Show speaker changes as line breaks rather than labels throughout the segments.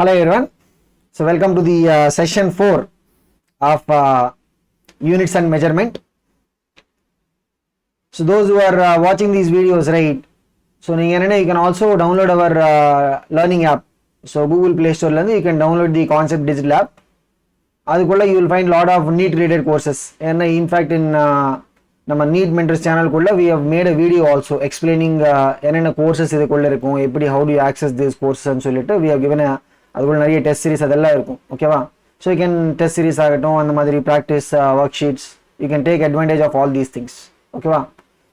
Hello everyone. So welcome to the session 4 of units and measurement. So those who are watching these videos, right? So you can also download our learning app. So Google Play Store you can download the Concept Digital app. Adukkulla you will find lot of NEET related courses. And in fact in நம்ம NEET Mentors channel kulla we have made a video also explaining என்னென்ன courses இதுக்குள்ள இருக்கும், எப்படி how do you access these courses ன்னு சொல்லிட்டு we have given a அதுக்குள்ள நிறைய test series அதெல்லாம் இருக்கும். ஓகேவா? So you can test series ஆகட்டும், அந்த மாதிரி practice worksheets, you can take advantage of all these things. ஓகேவா?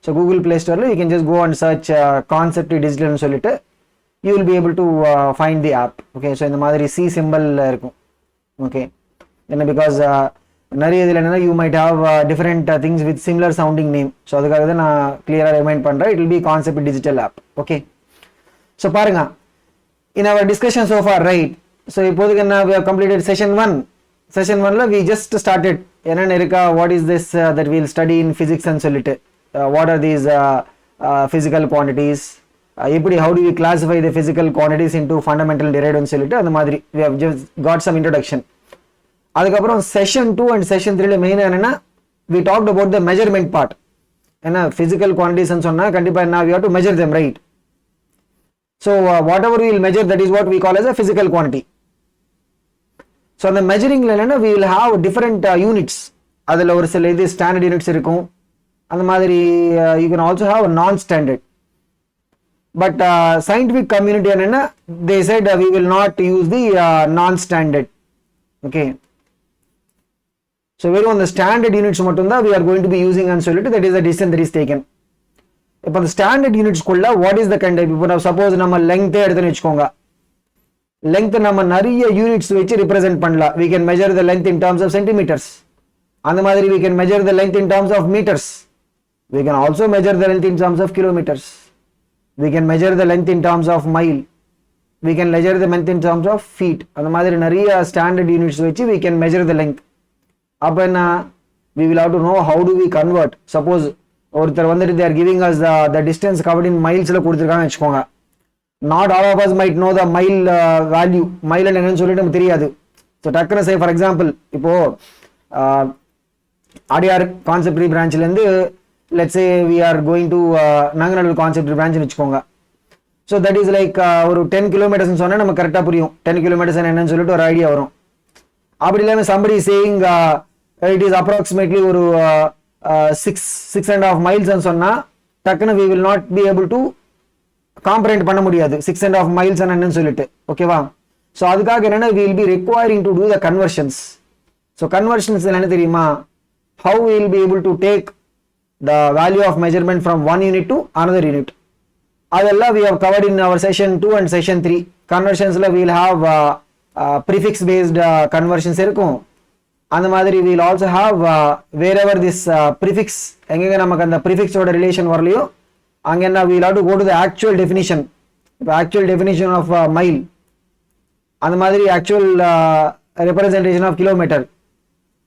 ஸோ கூகுள் பிளே ஸ்டோரில் you can just go and search concept டிஜிட்டல்னு சொல்லிட்டு you will be able to find the app. Okay, so இந்த மாதிரி C சிம்பிளில் இருக்கும். Okay, என்ன because நிறைய இதில் என்னென்னா you might have different things with similar sounding name. So அதுக்காக தான் நான் கிளியராக ரிமைண்ட் பண்ணுறேன். It will be concept digital app. Okay, so பாருங்க, in our discussion so far, right? So இப்போதுக்கு we have completed session 1. Session 1 we just started என்னென்ன இருக்கா, what is this that we will study in physics and சொல்லிட்டு what are these physical quantities, எப்படி how do we classify the physical quantities into fundamental derived சொல்லிட்டு அந்த மாதிரி we have just got some introduction. அதுக்கப்புறம் session 2 and session 3 main என்னன்னா we talked about the measurement part. ஏன்னா physical quantities ன்னு சொன்னா கண்டிப்பா என்ன, we have to measure them, right? So whatever we will measure, that is what we call as a physical quantity. So the measuring ல we will have different units. அதுல ஒரு சில இது standard units இருக்கும், அந்த மாதிரி you can also have non standard. But scientific community என்னன்னா they said we will not use the non standard. Okay, so வெறும் அந்த standard units மட்டும் தான் we are going to be using and சொல்லிட்டு that is the decision that is taken. இப்போ அந்த standard யூனிட்ஸ்குள்ள what is the kind, இப்போ suppose நம்ம லெங்த்தே எடுத்துன்னு வச்சுக்கோங்க, லெங்த் நம்ம நிறைய யூனிட்ஸ் வச்சு ரிப்ரசென்ட் பண்ணலாம். we can measure the length in terms of centimeters. அந்த மாதிரி we can measure the length in terms of meters. we can also measure the length in terms of kilometers. we can measure the length in terms of mile. we can measure the length in terms of feet. அந்த மாதிரி நிறைய standard units வச்சு we can measure the length. அப்போ என்ன, we will have to know how do we convert. suppose ஒருத்தர் வந்துட்டு they are giving us the distance covered in milesல கொடுத்துருக்காங்கன்னு வச்சுக்கோங்க. not all of us might know the mile value. mile என்னன்னு சொல்லிட்டு நமக்கு தெரியாது. ஸோ டக்குனு சே ஃபார் எக்ஸாம்பிள், இப்போ ஆடிஆர் கான்செப்டரி பிரான்ச்லேருந்து let's say we are going to Nanganallur கான்செப்டரி பிரான்ச்னு வச்சுக்கோங்க. ஸோ தட் இஸ் லைக் ஒரு 10 கிலோமீட்டர்ஸ்னு சொன்னால் நமக்கு கரெக்டாக புரியும் 10 கிலோமீட்டர்ஸ் என்னன்னு சொல்லிட்டு ஒரு ஐடியா வரும். அப்படி இல்லாமல் somebody saying it is approximately ஒரு 6.5 miles ன்னு சொன்னா டக்குனு we will not be able to comprehend பண்ண முடியாது 6.5 miles என்னன்னு சொல்லிட்டு. ஓகேவா? ஸோ அதுக்காக என்னன்னா we will be requiring to do the conversions. So conversions என்ன தெரியுமா, how we will be able to take the value of measurement from one unit to another unit. அதெல்லாம் we have covered in our session 2 and session 3. conversionsல we will have prefix based conversions இருக்கும். அந்த மாதிரி we will also have wherever this prefix எங்கெங்க நமக்கு அந்த prefix ஓட relation வரலையோ அங்க என்ன we will have to go to the actual definition. இப்போ actual definition of mile, அந்த மாதிரி actual representation of kilometer,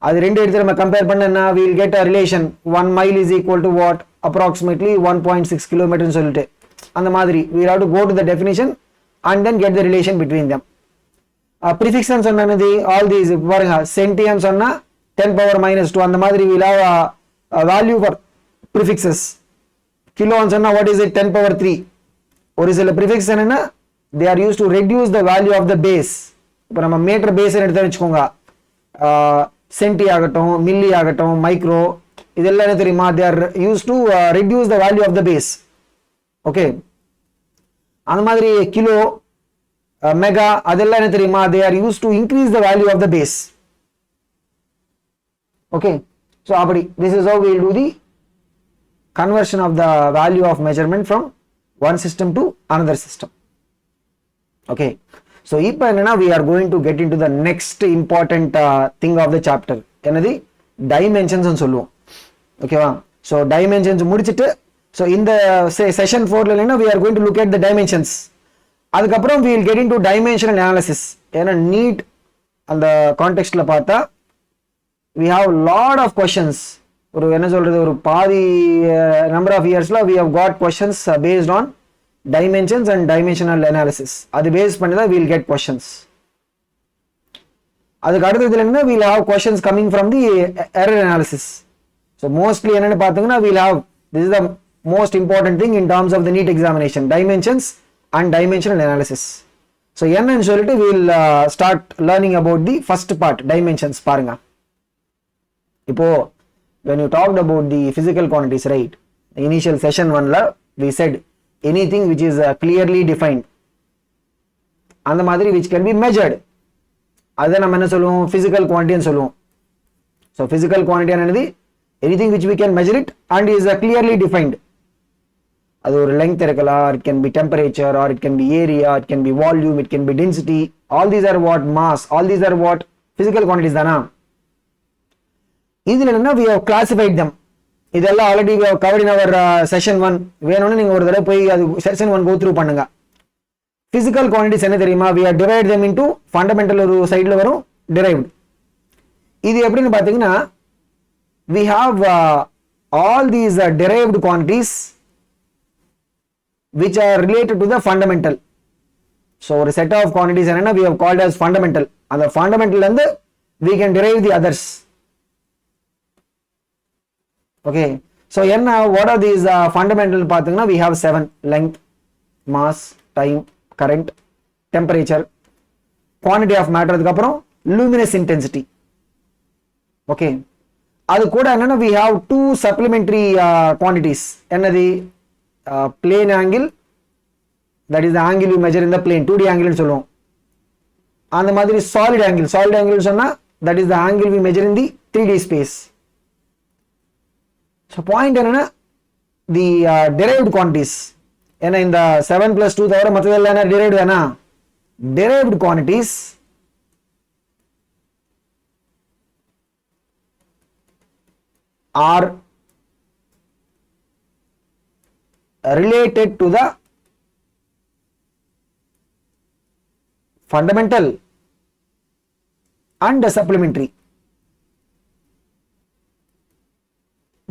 அது ரெண்டு எடுத்து நம்ம கம்பேர் பண்ணா we will get a relation 1 mile is equal to what, approximately 1.6 kilometer ன்னு சொல்லிட்டு அந்த மாதிரி we will have to go to the definition and then get the relation between them. prefix ன்னு சொன்னது all these பாருங்க, சென்டின்னு சொன்னா 10⁻⁻², அந்த மாதிரி we will have a value for prefixes. கிலோன்னு சொன்னா what is it, 10⁻3. ஒரு சில prefix என்னன்னா they are used to reduce the value of the base. இப்போ நம்ம மீட்டர் பேஸ் எடுத்து வச்சுக்கோங்க, சென்டி ஆகட்டும், மில்லி ஆகட்டும், மைக்ரோ, இதெல்லாம் என்ன தெரியுமா, they are used to reduce the value of the base. Okay, அந்த மாதிரி கிலோ, மெகா, அதெல்லாம் என்ன தெரியுமா, they are used to increase the value of the base. okay, so அப்படி this is how we will do the conversion of the value of measurement from one system to another system. okay, so இப்போ என்னன்னா we are going to get into the next important thing of the chapter. என்னது, dimensions ன்னு சொல்லுவோம். ஓகேவா? so dimensions முடிச்சிட்டு, so இந்த session 4ல என்னன்னா we are going to look at the dimensions. அதுக்கப்புறம் we will get into dimensional analysis. ஏன்னா NEET அந்த கான்டெக்ஸ்ட்ல பார்த்தா we have lot of questions. ஒரு என்ன சொல்றது, ஒரு பாதி number of yearsல we have got questions based on dimensions and dimensional analysis. அது பேஸ் பண்ணி தான் we will get questions. அதுக்கு அடுத்ததுல என்ன we'll have questions coming from the error analysis. So mostly என்னன்னு பாத்தீங்கன்னா we'll have, this is the most important thing in terms of the NEET examination, dimensions and dimensional analysis. So என்னன்னு சொல்லிட்டு we'll start learning about the first part, dimensions. பாருங்க, இப்போ when you talked about the physical quantities, right, initial session 1 la we said anything which is clearly defined, அந்த மாதிரி which can be measured, அதை நம்ம என்ன சொல்லுவோம், physical quantity ன்னு சொல்லுவோம். So physical quantity என்னது, anything which we can measure it and is clearly defined. அது ஒரு length இருக்கலாம், it can be temperature, or it can be area, it can be volume, it can be density. All these are what, mass, all these are what, physical quantities தானா. இதுல என்ன, we have classified them. இதெல்லாம் already we have covered in our session 1. வேணும்னு நீங்க ஒரு தடவை போய் அது session 1 go through பண்ணுங்க. Physical quantities என்ன தெரியுமா, we have divided them into fundamental ஒரு சைடுல வரும், derived. இது எப்படின்னு பாத்தீங்கன்னா, we have all these derived quantities which are related to the fundamental. So ஒரு set of quantities என்னன்னா we have called as fundamental. அந்த fundamental ல இருந்து we can derive the others. Okay, so என்ன, what are these fundamental பாத்தீங்கன்னா, we have 7: length, mass, time, current, temperature, quantity of matter, அதுக்கு அப்புறம் luminous intensity. Okay, அது கூட என்னன்னா we have 2 supplementary quantities. என்னது, plane angle, that is the angle you measure in the plane, 2D angle னு சொல்லுவோம். அந்த மாதிரி solid angle சொன்னா that is the angle we measure in the 3D space. So point என்னன்னா, the derived quantities, ஏன்னா இந்த 7 plus 2 தவிர மற்றதெல்லாம் என்ன derived தானா, derived quantities are related to the fundamental and the supplementary.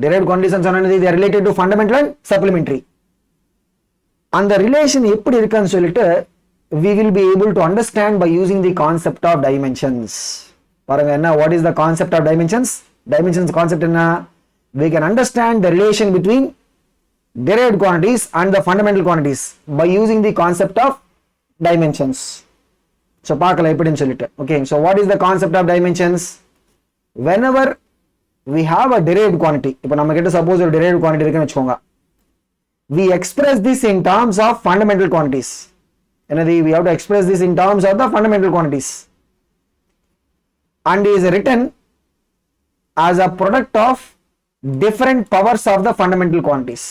Derived quantities சொன்னது they are related to fundamental and supplementary. அந்த relation எப்படி இருக்குன்னு சொல்லிட்டு we will be able to understand by using the concept of dimensions. பாருங்க என்ன, what is the concept of dimensions? Dimensions concept என்ன, we can understand the relation between derived quantities and the fundamental quantities by using the concept of dimensions. So பார்க்கலாம் எப்படின்னு சொல்லிட்டு. Okay, so what is the concept of dimensions? Whenever we have a derived quantity, இப்போ நம்ம கிட்ட suppose ஒரு derived quantity இருக்குன்னு வெச்சுக்கோங்க, we express this in terms of fundamental quantities. என்னது, we have to express this in terms of the fundamental quantities and is written as a product of different powers of the fundamental quantities.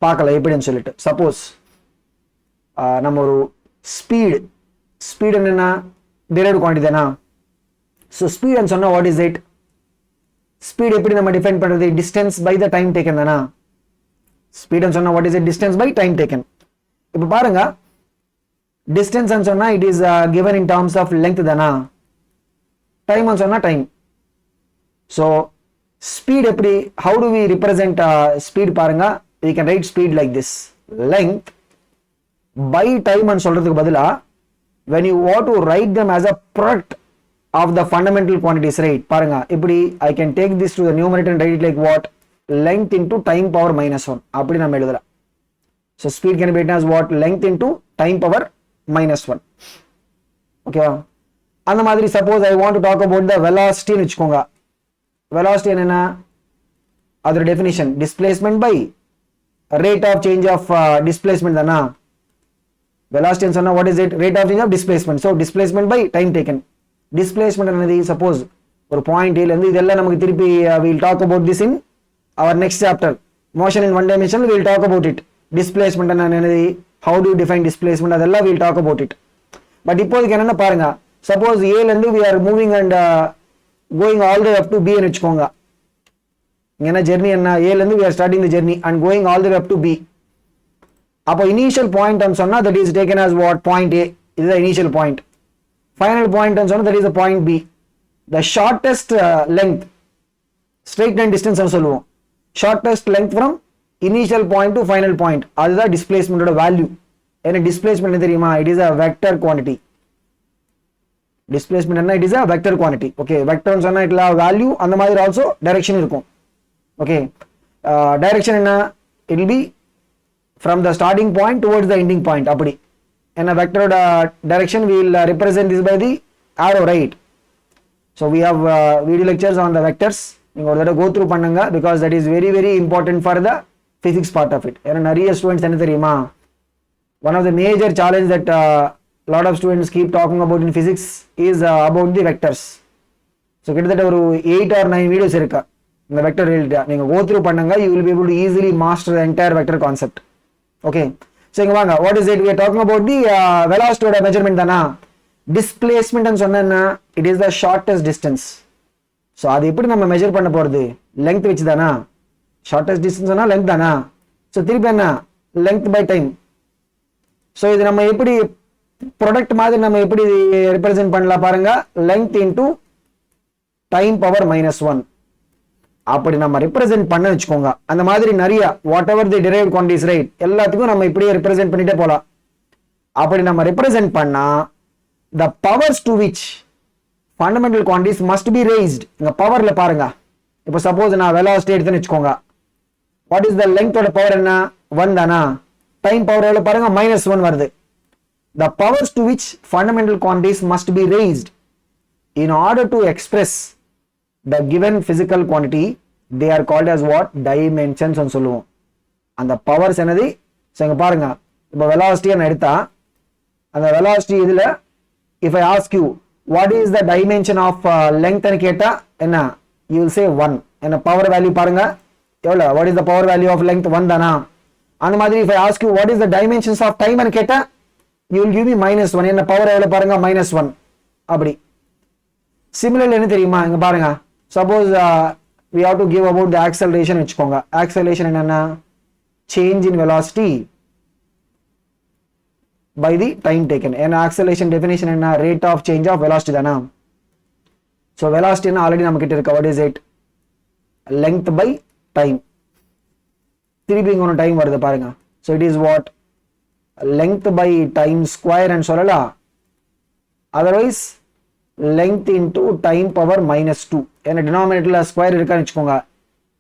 பார்க்கலாம் எப்படின்னு சொல்லிட்டு. Suppose நம்ம ஒரு speed என்னன்னா derived quantity தானா. So speed ன்னு சொன்னா what is it? Speed எப்படி நம்ம டிஃபைன் பண்றது, distance by the time taken தானா. Speed ன்னு சொன்னா what is it? Distance by time taken. இப்போ பாருங்க, distance ன்னு சொன்னா it is given in terms of length தானா. time ன்னு சொன்னா time. So speed எப்படி, how do we represent speed பாருங்க, we can write speed like this: length by time ன்னு சொல்றதுக்கு பதிலா when you want to write them as a product of the fundamental quantities, right, பாருங்க இப்படி I can take this to the numerator and write it like what, length into time power minus 1 அப்படி நம்ம எழுதலாம். So speed can be written as what, length into time power minus 1. okay, அந்த மாதிரி suppose I want to talk about the velocity ன்னு வெச்சுக்கோங்க. velocity என்னன்னா, அதோட definition displacement by rate of change of displacement தானா. velocity ன்னு சொன்னா what is it? Rate of change of displacement. So displacement by time taken. displacement என்னது, suppose ஒரு point A ல இருந்து இதெல்லாம் நமக்கு திருப்பி we will talk about this in our next chapter, motion in one dimension, we will talk about it. displacement என்னது, how do you define displacement, அதெல்லாம் we will talk about it. but இப்போதைக்கு என்னன்னா பாருங்க, suppose A ல இருந்து we are moving and going all the way up to B ன்னு வெச்சுக்கோங்க. என்ன journey என்ன, A ல இருந்து we are starting the journey and going all the way up to B. அப்போ initial point ன்னு சொன்னா that is taken as what, point A, இது the initial point. final point ன்னு சொன்னா that is the point B. the shortest length, straight line distance ன்னு சொல்லுவோம். shortest length from initial point to final point, அதுதான் displacement ஓட value. என்ன displacement என்ன தெரியுமா, it is a vector quantity. Displacement என்ன, it is a vector quantity. Okay, வெக்டர்னு சொன்னா இட்ல வேல்யூ அந்த மாதிரி ஆல்சோ டைரக்ஷன் இருக்கும். ஓகே, டைரக்ஷன் என்ன, it will be from the starting point towards the ending point அப்படி. என்ன vector direction we will represent this by the arrow, right? So we have video lectures on the vectors. நீங்க ஒரு தடவை go through பண்ணுங்க because that is very very important for the physics part of it. ஏன்னா நிறைய students என்ன தெரியுமா, one of the major challenge that lot of students keep talking about in physics is about the vectors. So கிட்டத்தட்ட ஒரு 8 or 9 videos இருக்கு இந்த vector ரிலேட்டடா. நீங்க go through பண்ணுங்க, you will be able to easily master the entire vector concept. Okay, so இங்க வாங்க, what is it we are talking about, the velocity oda measurement தானா. displacement ன்னு சொன்னா it is the shortest distance. so அது எப்படி நம்ம measure பண்ண போறது, length வச்சு தானா. shortest distance னா length தானா. so திருப்பி என்ன, length by time. so இது நம்ம எப்படி ப்ராடக்ட் மாதிரி நம்ம எப்படி ரெப்ரசென்ட் பண்ணலாம் பாருங்க, length into time power -1 அப்படி நம்ம ரெப்ரசென்ட் பண்ண வச்சுக்கோங்க. அந்த மாதிரி நிறைய what ever the derived quantities, right, எல்லாத்துக்கும் நம்ம இப்படியே ரெப்ரசென்ட் பண்ணிட்டே போலாம். அப்படி நம்ம ரெப்ரசென்ட் பண்ணா the powers to which fundamental quantities must be raised. இங்க பவர்ல பாருங்க, இப்போ சப்போஸ் நான் வெலாசிட்டி எடுத்துன்னு வச்சுக்கோங்க, வாட் இஸ் த லெங்த் ஓட பவர் என்ன, 1 தானா. டைம் பவர் எவ்வளவு பாருங்க, -1 வருது. the powers to which fundamental quantities must be raised in order to express the given physical quantity, they are called as what, dimensions ன்னு சொல்லுவோம். அந்த பவர்ஸ் என்னது, சோ இங்க பாருங்க, இப்போ velocity ன்னு எடுத்தா அந்த velocity இதுல if I ask you what is the dimension of length ன்னு கேட்டா என்ன, you will say 1. என்ன பவர் வேல்யூ பாருங்க எவ்வளவு, what is the power value of length, 1 தானா. அந்த மாதிரி if I ask you what is the dimensions of time ன்னு கேட்டா you will give me -1. என்ன பவர் எவ்வளவு பாருங்க, -1. அப்படி சிமிலர்லி என்ன தெரியுமா, இங்க பாருங்க, suppose we have to give about the acceleration வச்சுக்கோங்க. acceleration என்னன்னா change in velocity by the time taken. ஏன்னா acceleration definition என்ன, rate of change of velocity தானா. so velocity என்ன ஆல்ரெடி நம்ம கிட்ட இருக்கு, what is it, length by time. திருப்பி இங்க ஒரு டைம் வருது பாருங்க, so it is what, length by time square and சொல்லலாம். otherwise length into time power -2. ஏன்னா டினாமினேட்டர்ல ஸ்கொயர் இருக்கான்னு வச்சுக்கோங்க,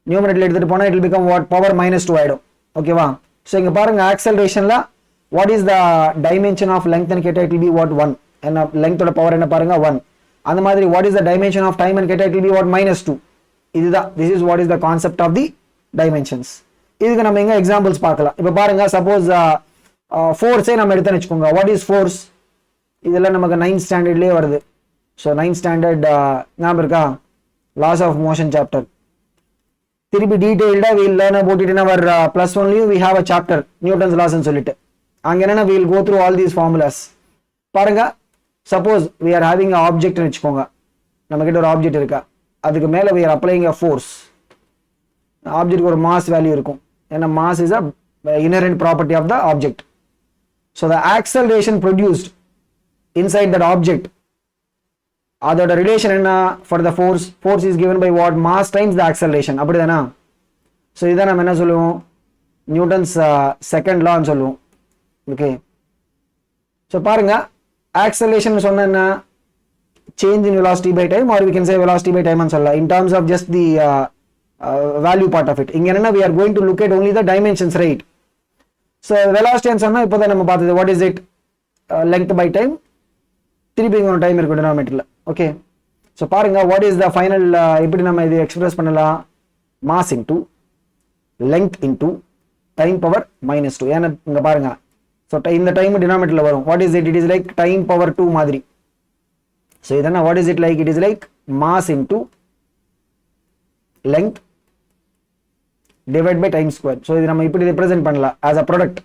நியூமரேட்டர்ல எடுத்துட்டு போனா it will become what, power -2 ஆயிடும். ஓகேவா. சோ இங்க பாருங்க ஆக்சலரேஷன்ல what is the dimension of length ன்னு கேட்டா it will be what, 1. என்ன length ஓட பவர் என்ன பாருங்க, 1. அந்த மாதிரி what is the dimension of time ன்னு கேட்டா it will be what, -2. இதுதான், this is what is the concept of the dimensions. இதுக்கு நம்ம எங்க எக்ஸாம்பிள்ஸ் பார்க்கலாம். இப்போ பாருங்க, சப்போஸ் ஃபோர்ஸே நம்ம எடுத்தோம்னு வச்சுக்கோங்க, what is force, இதெல்லாம் நமக்கு 9th ஸ்டாண்டர்ட்லயே வருது. ஸோ 9th ஸ்டாண்டர்ட் ஞாபகம் இருக்கா, laws of motion chapter. திருப்பி டீடைல்டா we'll learn about it in our +1 we have a chapter Newton's laws ன்னு சொல்லிட்டு, அங்க என்னன்னா we'll go through all these formulas. பாருங்க, suppose we are having a object ன்னு வச்சுக்கோங்க, நம்ம கிட்ட ஒரு ஆப்ஜெக்ட் இருக்கா, அதுக்கு மேல we are applying a force. ஆப்ஜெக்ட்க்கு ஒரு மாஸ் வேல்யூ இருக்கும், ஏன்னா mass is a inherent property of the object. so the acceleration produced inside that object, அதோட ரிலேஷன் என்ன, for the force is given by what, mass times the acceleration. அப்படிதானா. So இதை நம்ம என்ன சொல்லுவோம், நியூட்டன்ஸ் செகண்ட் லான்னு சொல்லுவோம். ஓகே, ஸோ பாருங்க, acceleration சொன்ன என்ன, change in velocity by time, or we can say velocity by time சொல்லலாம், in terms of just the value part of it. இங்க என்னன்னா we are going to look at only the dimensions, right? So velocity சொன்னா இப்போதான் நம்ம பார்த்தது, what is it, length by time, திருப்பி இங்க ஒரு டைம் இருக்கும் டினாமினேட்டர்ல. ஓகே, ஸோ பாருங்க, வாட் இஸ் த ஃபைனல், எப்படி நம்ம இது எக்ஸ்பிரஸ் பண்ணலாம், mass into length into time power -2. ஏன்னா இங்க பாருங்க, ஸோ இந்த டைம் டினாமினேட்டர்ல வரும், what is it, it is like time power 2 மாதிரி. ஸோ இதென்ன, what is it like, it is like mass into length divide by time square. So இது நம்ம இப்படி ரெப்ரசென்ட் பண்ணலாம் ஆஸ் அ ப்ராடக்ட்,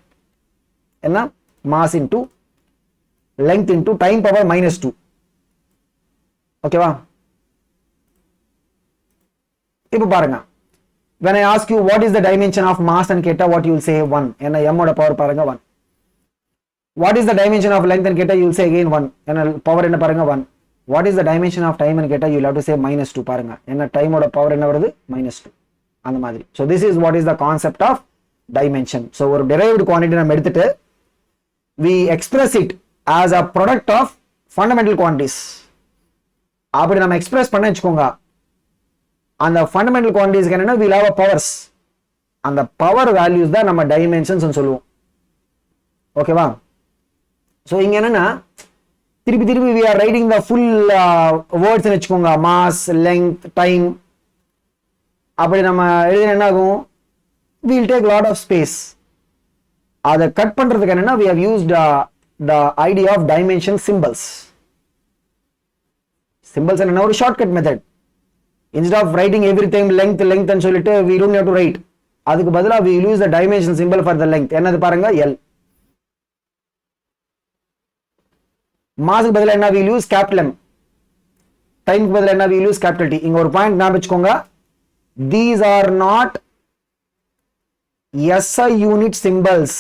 என்ன, mass into length into time power -2. ஓகேவா. இப்போ பாருங்க, when I ask you what is the dimension of mass and கேட்டா what you will say 1. ஏன்னா m ஓட பவர் பாருங்க 1. what is the dimension of length and கேட்டா you will say again 1. ஏன்னா power என்ன பாருங்க 1. what is the dimension of time and கேட்டா you will have to say -2 பாருங்க, ஏன்னா டைம் ஓட பவர் என்ன வருது, -2. அந்த மாதிரி. so this is what is the concept of dimension. so ஒரு derived quantity நம்ம எடுத்துட்டு we express it as a product of fundamental quantities. அப்படி நம்ம எக்ஸ்பிரஸ் பண்ண வச்சுக்கோங்க, அந்த ஃபண்டமெண்டல் குவான்டிட்டிஸ்க்கு என்னன்னா we'll have a powers. அந்த பவர் வேல்யூஸ் தான் நம்ம டைமென்ஷன்ஸ் சொல்லுவோம். ஓகேவா? ஸோ இங்க என்னன்னா திருப்பி திருப்பி we are writing the full words ன்னு வச்சுக்கோங்க, மாஸ், லெங்த், டைம். அப்படி நம்ம எழுதினா என்ன ஆகும், we'll take lot of space. அதை கட் பண்றதுக்கு என்னன்னா we have used the idea of dimension symbols. Symbols என்னன்னா ஒரு shortcut method. Instead of writing everything length ன்னு சொல்லிட்டு we don't have to write, அதுக்கு பதிலா we use the dimension symbol for the length. என்னது பாருங்க, L. மாஸ்க்கு பதிலா என்ன we use capital M. டைம்க்கு பதிலா என்ன we use capital T. இங்க ஒரு பாயிண்ட் ஞாபகம் வச்சுக்கோங்க, these are not SI unit symbols.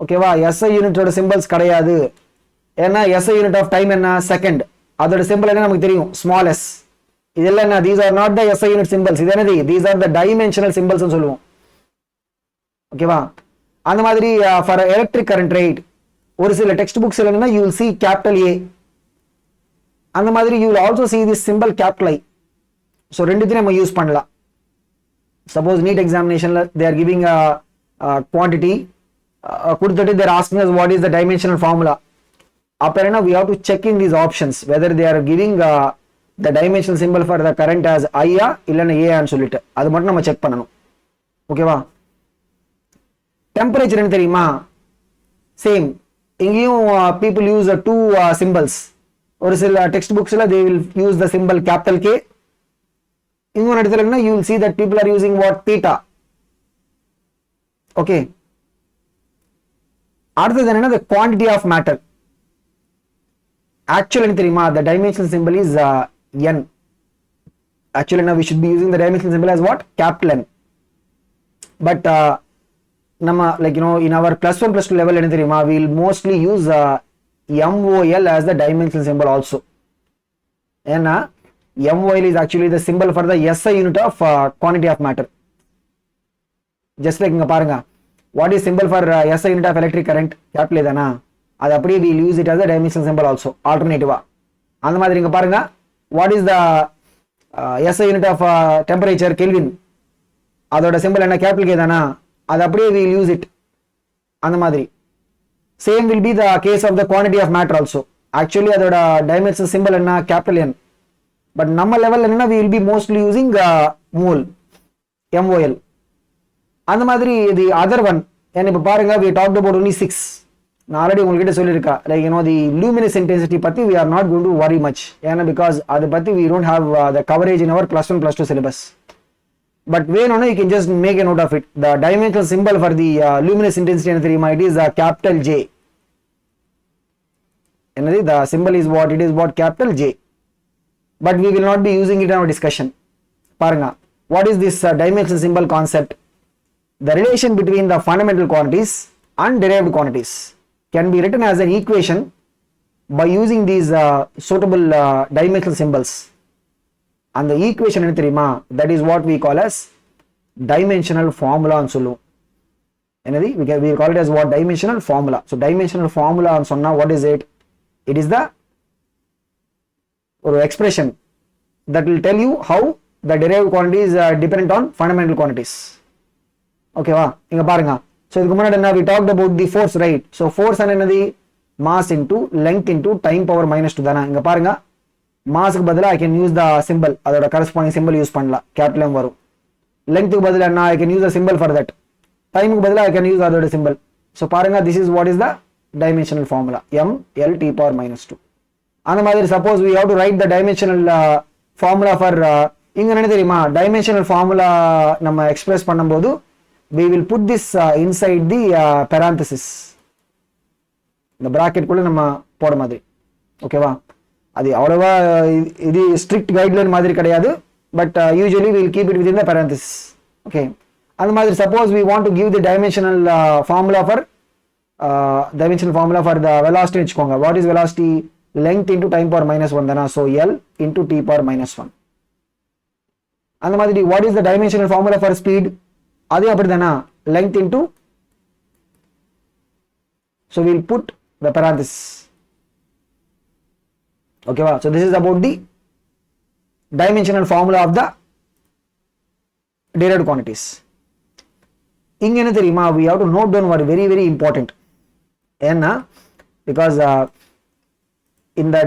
ஓகேவா? SI யூனிட்டோட சிம்பிள்ஸ் கிடையாது. ஏன்னா SI யூனிட் ஆஃப் டைம் என்ன, செகண்ட். அதோட சிம்பிள் என்ன நமக்கு தெரியும், ஸ்மால் s. இதெல்லாம் என்ன, these are not the SI unit symbols. இது என்னது, these are the dimensional symbols ன்னு சொல்லுவோம். ஓகேவா? அந்த மாதிரி for electric current rate ஒரு சில டெக்ஸ்ட் புக்ஸ் என்னன்னா you will see capital A. அந்த மாதிரி you will also see this symbol capital I. So ரெண்டுத்தையும் நம்ம யூஸ் பண்ணலாம். சப்போஸ் நீட் எக்ஸாமினேஷன்ல they are giving a quantity கொடுத்துட்டு they are asking us what is the dimensional formula. அப்ப என்ன, we have to check in these options whether they are giving the dimensional symbol for the current as I இல்லைன்னா A ன்னு சொல்லிட்டு அது மட்டும் நம்ம check பண்ணணும். ஓகேவா? டெம்பரேச்சர் என்ன தெரியுமா, சேம். இங்கேயும் people use two symbols. ஒரு சில text புக்ஸ்ல they will use the symbol capital K. இன்னொரு இடத்துல என்ன, you will see that people are using what, theta. Okay. அடுத்தது என்னன்னா the quantity of matter. Actually என்ன தெரியுமா, the dimensional symbol is N. Actually now we should be using the dimensional symbol as what, capital N. But நம்ம like you know in our +1 +2 level என்ன தெரியுமா, we will mostly use MOL as the dimensional symbol also. ஏன்னா MOL is actually the symbol for the SI unit of quantity of matter. Just like இங்க பாருங்க, what is symbol for SI unit of electric current, capital A தானா, அது அப்படியே we will use it as a dimensional symbol also, alternative. அந்த மாதிரி இங்க பாருங்க, what is the SI unit of temperature, Kelvin, அதோட symbol என்ன, capital K தானா, அது அப்படியே we will use it. அந்த மாதிரி same will be the case of the quantity of matter also. Actually அதோட dimensional symbol என்ன, capital N. But நம்ம லெவல் என்ன, we will be mostly using mole, MOL. அந்த மாதிரி the other one, and இப்ப பாருங்க we talked about only 6. நான் already உங்ககிட்ட சொல்லியிருக்கேன், like you know the luminous intensity பத்தி we are not going to worry much. ஏன்னா because அது பத்தி we don't have the coverage in our +1 +2 syllabus. But வேணும்னா you can just make a note of it. The dimensional symbol for the luminous intensity என்ன தெரியுமா, it is capital J. என்னது, the symbol is what, it is what, capital J. But we will not be using it in our discussion. பாருங்க, what is this dimensional symbol concept? The relation between the fundamental quantities and derived quantities can be written as an equation by using these suitable dimensional symbols. And the equation என்ன தெரியுமா, that is what we call as dimensional formula ன்னு சொல்லுவோம். என்னது, we call it as what, dimensional formula. So dimensional formula ன்னு சொன்னா what is it? It is the ஒரு expression that will tell you how the derived quantities are dependent on fundamental quantities. ஓகேவா? இங்க பாருங்க, so இதுக்கு முன்னாடி என்ன, we talked about the force, right? So force என்னது, mass into length into time power -2 தானே. இங்க பாருங்க, மாஸ்க்கு பதிலா I can use the symbol, அதோட corresponding symbol யூஸ் பண்ணலாம், capital M வரும். lengthக்கு பதிலா என்ன, I can use the symbol for that. டைமுக்கு பதிலா I can use அதோட symbol. So பாருங்க, this is what is the dimensional formula, M L T power -2. அந்த மாதிரி suppose we have to write the dimensional formula for இங்க என்ன தெரியுமா, dimensional formula நம்ம எக்ஸ்பிரஸ் பண்ணும்போது we will put this inside the parenthesis, இந்த bracket குள்ள நம்ம போட மாதிரி. ஓகேவா? அது அவ்வளவா இது ஸ்ட்ரிக்ட் கைட்லைன் மாதிரி கிடையாது, but usually we will keep it within the parenthesis. Okay, அந்த மாதிரி suppose we want to give the dimensional formula for the velocity வெச்சுக்கோங்க. What is velocity? Length into time power -1 தானா, so L into t power -1. அந்த மாதிரி what is the dimensional formula for speed? அது அப்படிதானா, length into, so we'll put the parenthesis. Okay, so this is about the dimensional formula of the derived quantities. இங்க என்ன தெரியுமா, we have to note down what very very important. ஏன்னா because in the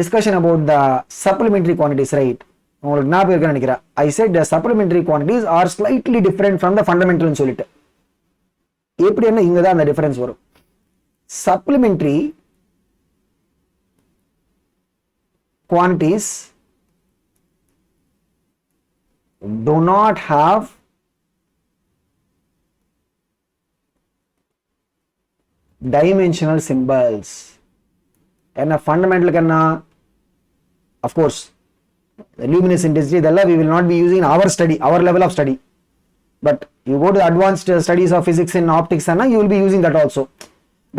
discussion about the supplementary quantities, right, உங்களுக்கு ஞாபகம் இருக்குன்னு நினைக்கிறேன், I said the supplementary quantities are slightly different from the fundamental னு சொல்லிட்டு. எப்படி என்ன இங்க தான் அந்த டிஃபரன்ஸ் வரும். supplementary quantities do not have dimensional symbols. And a fundamental can, of course, the luminous intensity, that we will not be using in our study, our level of study. But you go to the advanced studies of physics and optics, and you will be using that also.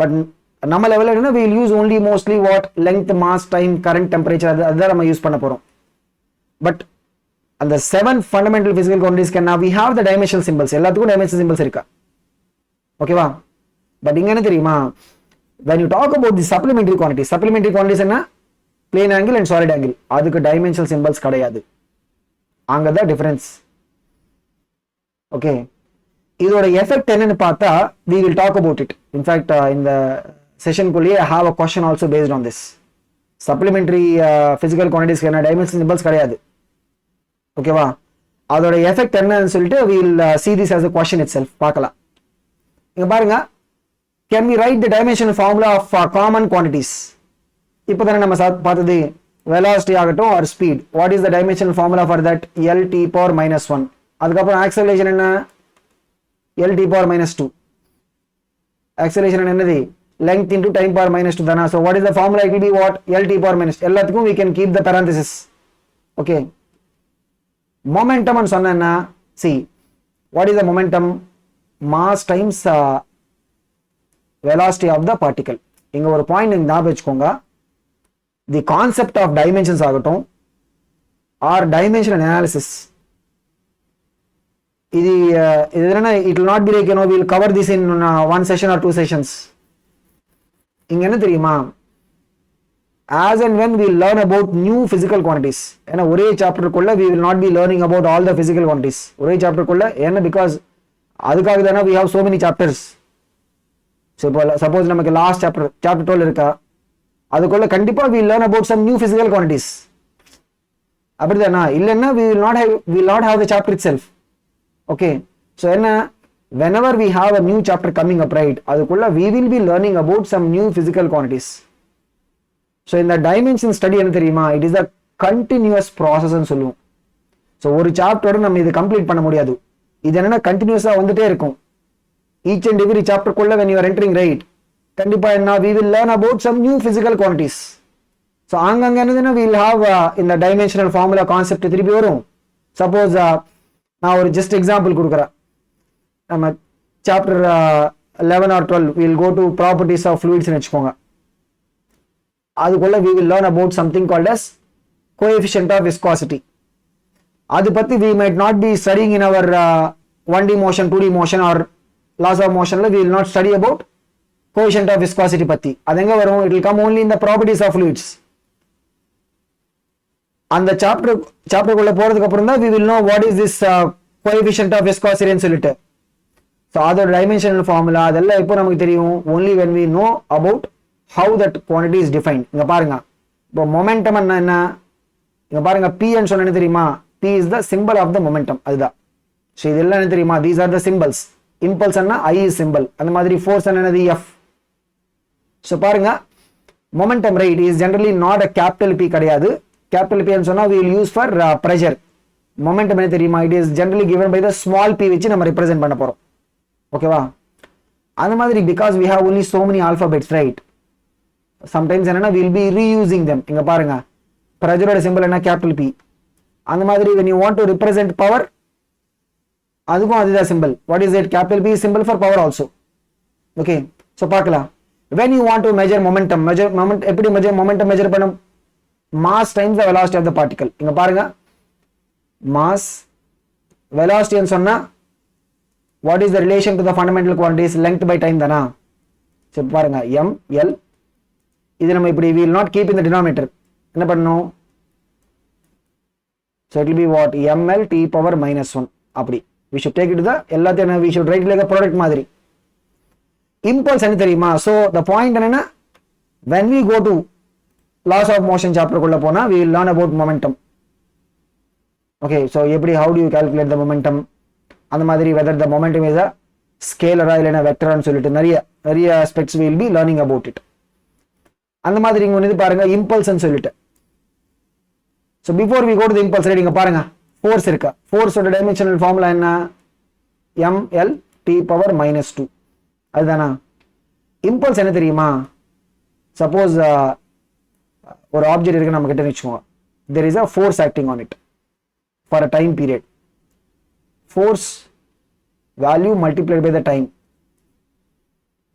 But நம்ம level we will use only mostly what length, mass, time, current, temperature, அதெல்லாம் நம்ம use பண்ண போறோம். But அந்த 7 fundamental physical quantities can we have the dimensional symbols. எல்லாத்துக்கும் dimensional symbols இருக்கா, ஓகேவா? But இங்க என்ன தெரியுமா, when you talk about the supplementary quantities என்ன, plane angle and solid angle, அதுக்கு dimensional symbols கிடையாது. அங்கதான் டிஃபரன்ஸ். ஓகே, இதோட எஃபெக்ட் என்னன்னு பார்த்தா we will talk about it. In fact, in the session குள்ளே I have a question also based on this. Supplementary physical quantities என்ன dimensional symbols கிடையாது, ஓகேவா? அதோட எஃபெக்ட் என்னன்னு சொல்லிட்டு we will see this as a question itself. பார்க்கலாம். இங்க பாருங்க, can we write the dimensional formula of common quantities? இப்போதானே நம்ம பார்த்தது velocity ஆகட்டும் or speed. What is the dimensional formula for that? Lt power minus 1. அதுக்கப்புறம் acceleration என்ன, Lt power minus 2. acceleration என்னது, length into time power minus 2 தானா? So what is the formula? It will be what? Lt power minus. எல்லாத்துக்கும் we can keep the parenthesis. Okay, momentum னு சொன்னா, see, what is the momentum? Mass times velocity of the particle. இங்க ஒரு point ஞாபகம் வச்சுக்கோங்க, the concept of dimensions ஆகட்டும் or dimensional analysis, இது என்னன்னா, it will not be like, we will cover this in one session or 2 sessions. இங்க என்ன தெரியுமா, as and when we learn about new physical quantities, ஏன்னா ஒரே சாப்டருக்குள்ள we will not be learning about all the physical quantities. ஒரே சாப்டருக்குள்ள ஏன்னா because அதுக்காக தானே we have so many chapters. So suppose நமக்கு லாஸ்ட் chapter 12 இருக்கா, அதுக்குள்ள கண்டிப்பா we learn about some new physical quantities. அப்படிதானா? இல்லைன்னா we will not have the chapter itself. Okay, so என்ன, whenever we have a new chapter coming up, right, அதுக்குள்ள we will be learning about some new physical quantities. So in the dimension study என்ன தெரியுமா, it is a continuous process னு சொல்லுவோம். So ஒரு சாப்டரோட நம்ம இது complete பண்ண முடியாது, இது என்னன்னா கண்டினியூஸா வந்துட்டே இருக்கும். each and every chapter குள்ள when you are entering, right, கண்டிப்பா என்ன, we will learn about some new physical quantities. So அங்கங்க என்னதுன்னா we will have in the dimensional formula concept திருப்பி வரும். Suppose நான் ஒரு just example கொடுக்குறேன், நம்ம chapter 11 or 12 we will go to properties of fluids னு வெச்சுக்கோங்க. அதுக்குள்ள we will learn about something called as coefficient of viscosity. அது பத்தி we might not be studying in our 1D motion, 2D motion or laws of motion. We will not study about coefficient of viscosity பத்தி. அது எங்க வரும்? It will come only in the properties of fluids. அந்த chapter குள்ள போறதுக்கு அப்புறம் தான் we will know what is this coefficient of viscosity ன்னு சொல்லிட்டு. So அதோட dimensional formula அதெல்லாம் இப்போ நமக்கு தெரியும் only when we know about how that quantity is defined. இங்க பாருங்க, இப்போ momentum என்ன, இங்க பாருங்க p ன்னு சொன்னா என்ன தெரியுமா, p is the symbol of the momentum. அதுதான். So இதெல்லாம் என்ன தெரியுமா, these are the symbols. impulse Anna I is symbol, அந்த மாதிரி force என்னது F. So பாருங்க, momentum rate is generally not a capital P கிடையாது. capital P ன்னு சொன்னா we will use for pressure. momentum என்ன தெரியுமா, it is generally given by the small p வச்சு நம்ம represent பண்ண போறோம். ஓகேவா? அந்த மாதிரி because we have only so many alphabets, right, sometimes என்னன்னா we will be reusing them. இங்க பாருங்க, pressure ஓட symbol என்ன, capital P. அந்த மாதிரி when you want to represent power, அதுக்கும் அதுதான் symbol. What is it? capital P is symbol for power also. Okay, so பார்க்கலாம். when you want to measure momentum, எப்படி momentum measure பண்ணும், mass times the velocity of the particle. இங்க பாருங்க, mass velocity ன்னு சொன்னா what is the relation to the fundamental quantities, length by time தானா? சரி பாருங்க, m l, இது நம்ம இப்படி we will not keep in the denominator. என்ன பண்ணணும், So it will be what? ml t power minus 1. அப்படி we should take it to the எல்லாத்தையும் we should write like a product மாதிரி. Impulse என்ன தெரியுமா? So the point என்னன்னா when we go to laws of motion chapter குள்ள போனா we will learn about momentum. Okay, so எப்படி how do you calculate the momentum? அந்த மாதிரி whether the momentum is a scalar இல்லைனா vector னு சொல்லிட்டு நிறைய aspects we will be learning about it. அந்த மாதிரி இங்க வந்து பாருங்க impulse னு சொல்லிட்டு. So before we go to the impulse இங்க பாருங்க force இருக்கா. force ஓட dimensional formula என்ன? ml t power minus 2. அதுதானா? impulse என்ன தெரியுமா? suppose ஒரு ஆப்ஜெக்ட் இருக்கு நம்ம கிட்ட வெச்சுக்கோங்க. there is a force acting on it for a time period. force value multiplied by the time.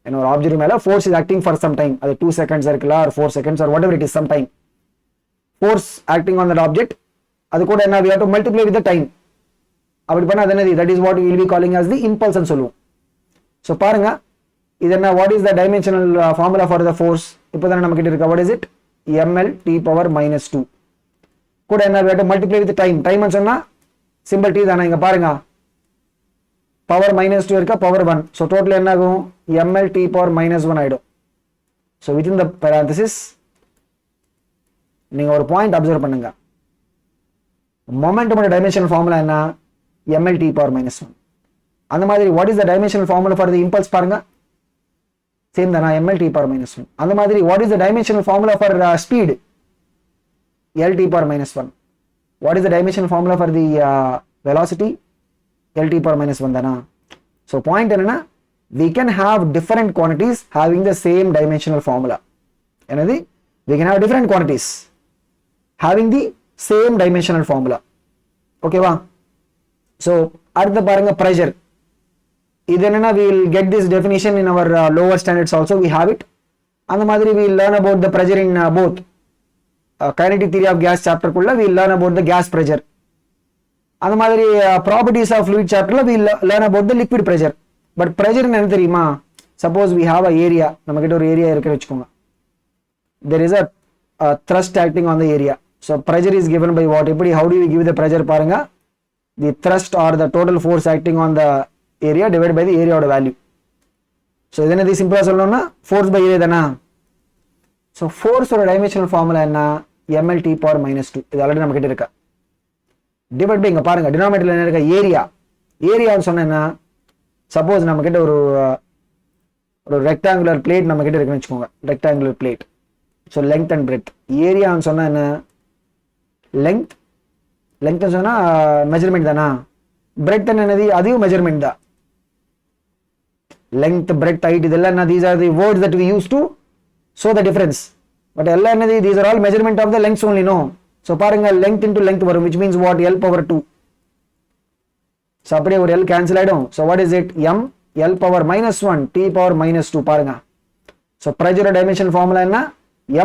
And ஒரு ஆப்ஜெக்ட் மேல force is acting for some time. அது 2 seconds இருக்கலாம் or 4 seconds or whatever it is, some time. Force acting on that object, அது கூட என்ன we have to multiply with the time. அப்படி பண்ணா அது என்னது? That is what we will be calling as the impulse னு சொல்லுவோம். So பாருங்க இது என்ன? what is the dimensional formula for the force? இப்போதான் நம்ம கிட்ட இருக்க what is it? ml t power minus 2. கூட என்ன we have to multiply with the time. time னு சொன்னா சிம்பிள் t தானே. இங்க பாருங்க power minus 2 இருக்கா power 1. so total என்ன ஆகும்? ml t power minus 1 ஆயிடும். so within the parenthesis நீங்க ஒரு பாயிண்ட் அப்சர்வ் பண்ணுங்க. momentum dimensional formula என்ன? ml t power minus 1. அந்த மாதிரி what is the dimensional formula for the impulse பாருங்க சேம் தானா? ml t power minus 1. அந்த மாதிரி what is the dimensional formula for speed? l t power minus 1. what is the dimensional formula for the velocity? l t power minus 1 தானா? so point என்னன்னா we can have different quantities having the same dimensional formula. என்னது? we can have different quantities having the same dimensional formula. okay வா? so அடுத்து பாருங்க pressure. இது என்னன்னா we will get this definition in our lower standards also, we have it. அந்த மாதிரி we will learn about the pressure in both kinetic theory of gas chapter குள்ள we will learn about the gas pressure. அந்த மாதிரி properties of fluid chapterல we learn about the liquid pressure. but pressure என்ன தெரியுமா? suppose we have a area, நம்ம கிட்ட ஒரு area இருக்கு வெச்சுக்கோங்க. there is a thrust acting on the area. so pressure is given by what? எப்படி how do we give the pressure பாருங்க? the thrust or the total force acting on the area divided by the area ஓட value. so இது என்னது சிம்பிளா சொல்லணும்னா force by area தானா? so force ஓட dimensional formula என்ன? ml t power minus 2. இது ஆல்ரெடி நம்ம கிட்ட இருக்கு. டிவைட் பை இங்க பாருங்க டினாமினேட்டர்ல என்ன இருக்கு? ஏரியா. ஏரியான்னு சொன்னா என்ன? சப்போஸ் நம்ம கிட்ட ஒரு ரெக்டாங்குலர் பிளேட் நம்ம கிட்ட இருக்குன்னு வெச்சுக்கோங்க. Rectangular plate. so length and breadth. ஏரியான்னு சொன்னா என்ன? length ன்னு சொன்னா மெஷர்மென்ட் தானா? breadth என்னது? அதுவும் மெஷர்மென்ட் தான். length, breadth, height இதெல்லாம் என்ன? these are the words that we use to show the difference. but எல்லாம் என்னது? these are all measurement of the lengths only, no? so பாருங்க length into length வரும், which means what? l power 2. so அப்படியே ஒரு l cancel ஆயிடும். so what is it? m l power minus 1 t power minus 2 பாருங்க. so pressure dimension formula என்ன?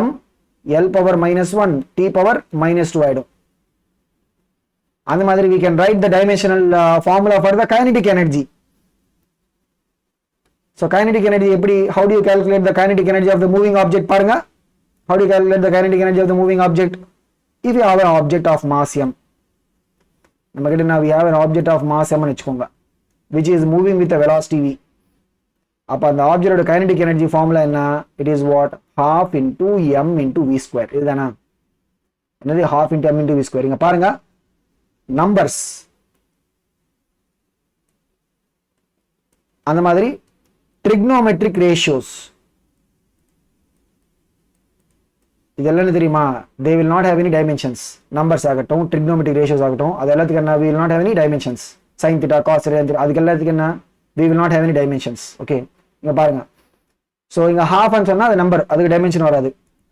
m l power minus 1 t power minus 2 ஆயிடும். அந்த மாதிரி we can write the dimensional formula for the kinetic energy. so kinetic energy எப்படி? how do you calculate the kinetic energy of the moving object பாருங்க? how do you calculate the kinetic energy of the moving object? if you have an object of mass m, நம்ம கிட்ட we have an object of mass m னு வெச்சுக்கோங்க, which is moving with a velocity v. அப்ப அந்த object ஓட kinetic energy formula என்ன? it is what? half into m into v square. இதுதானா? என்னது? half into m into v square. இங்க பாருங்க numbers. அந்த மாதிரி trigonometric ratios இதெல்லாம் என்ன தெரியுமா? they will not have any dimensions. numbers ஆகட்டும் trigonometric ratios ஆகட்டும் அது எல்லாத்துக்கும் என்ன? we will not have any dimensions. sin theta cos theta அதுக்கு எல்லாத்துக்கும் என்ன? we will not have any dimensions. okay இங்க பாருங்க. so இங்க half ன்னு சொன்னா அது நம்பர், அதுக்கு டைமென்ஷன் வராது.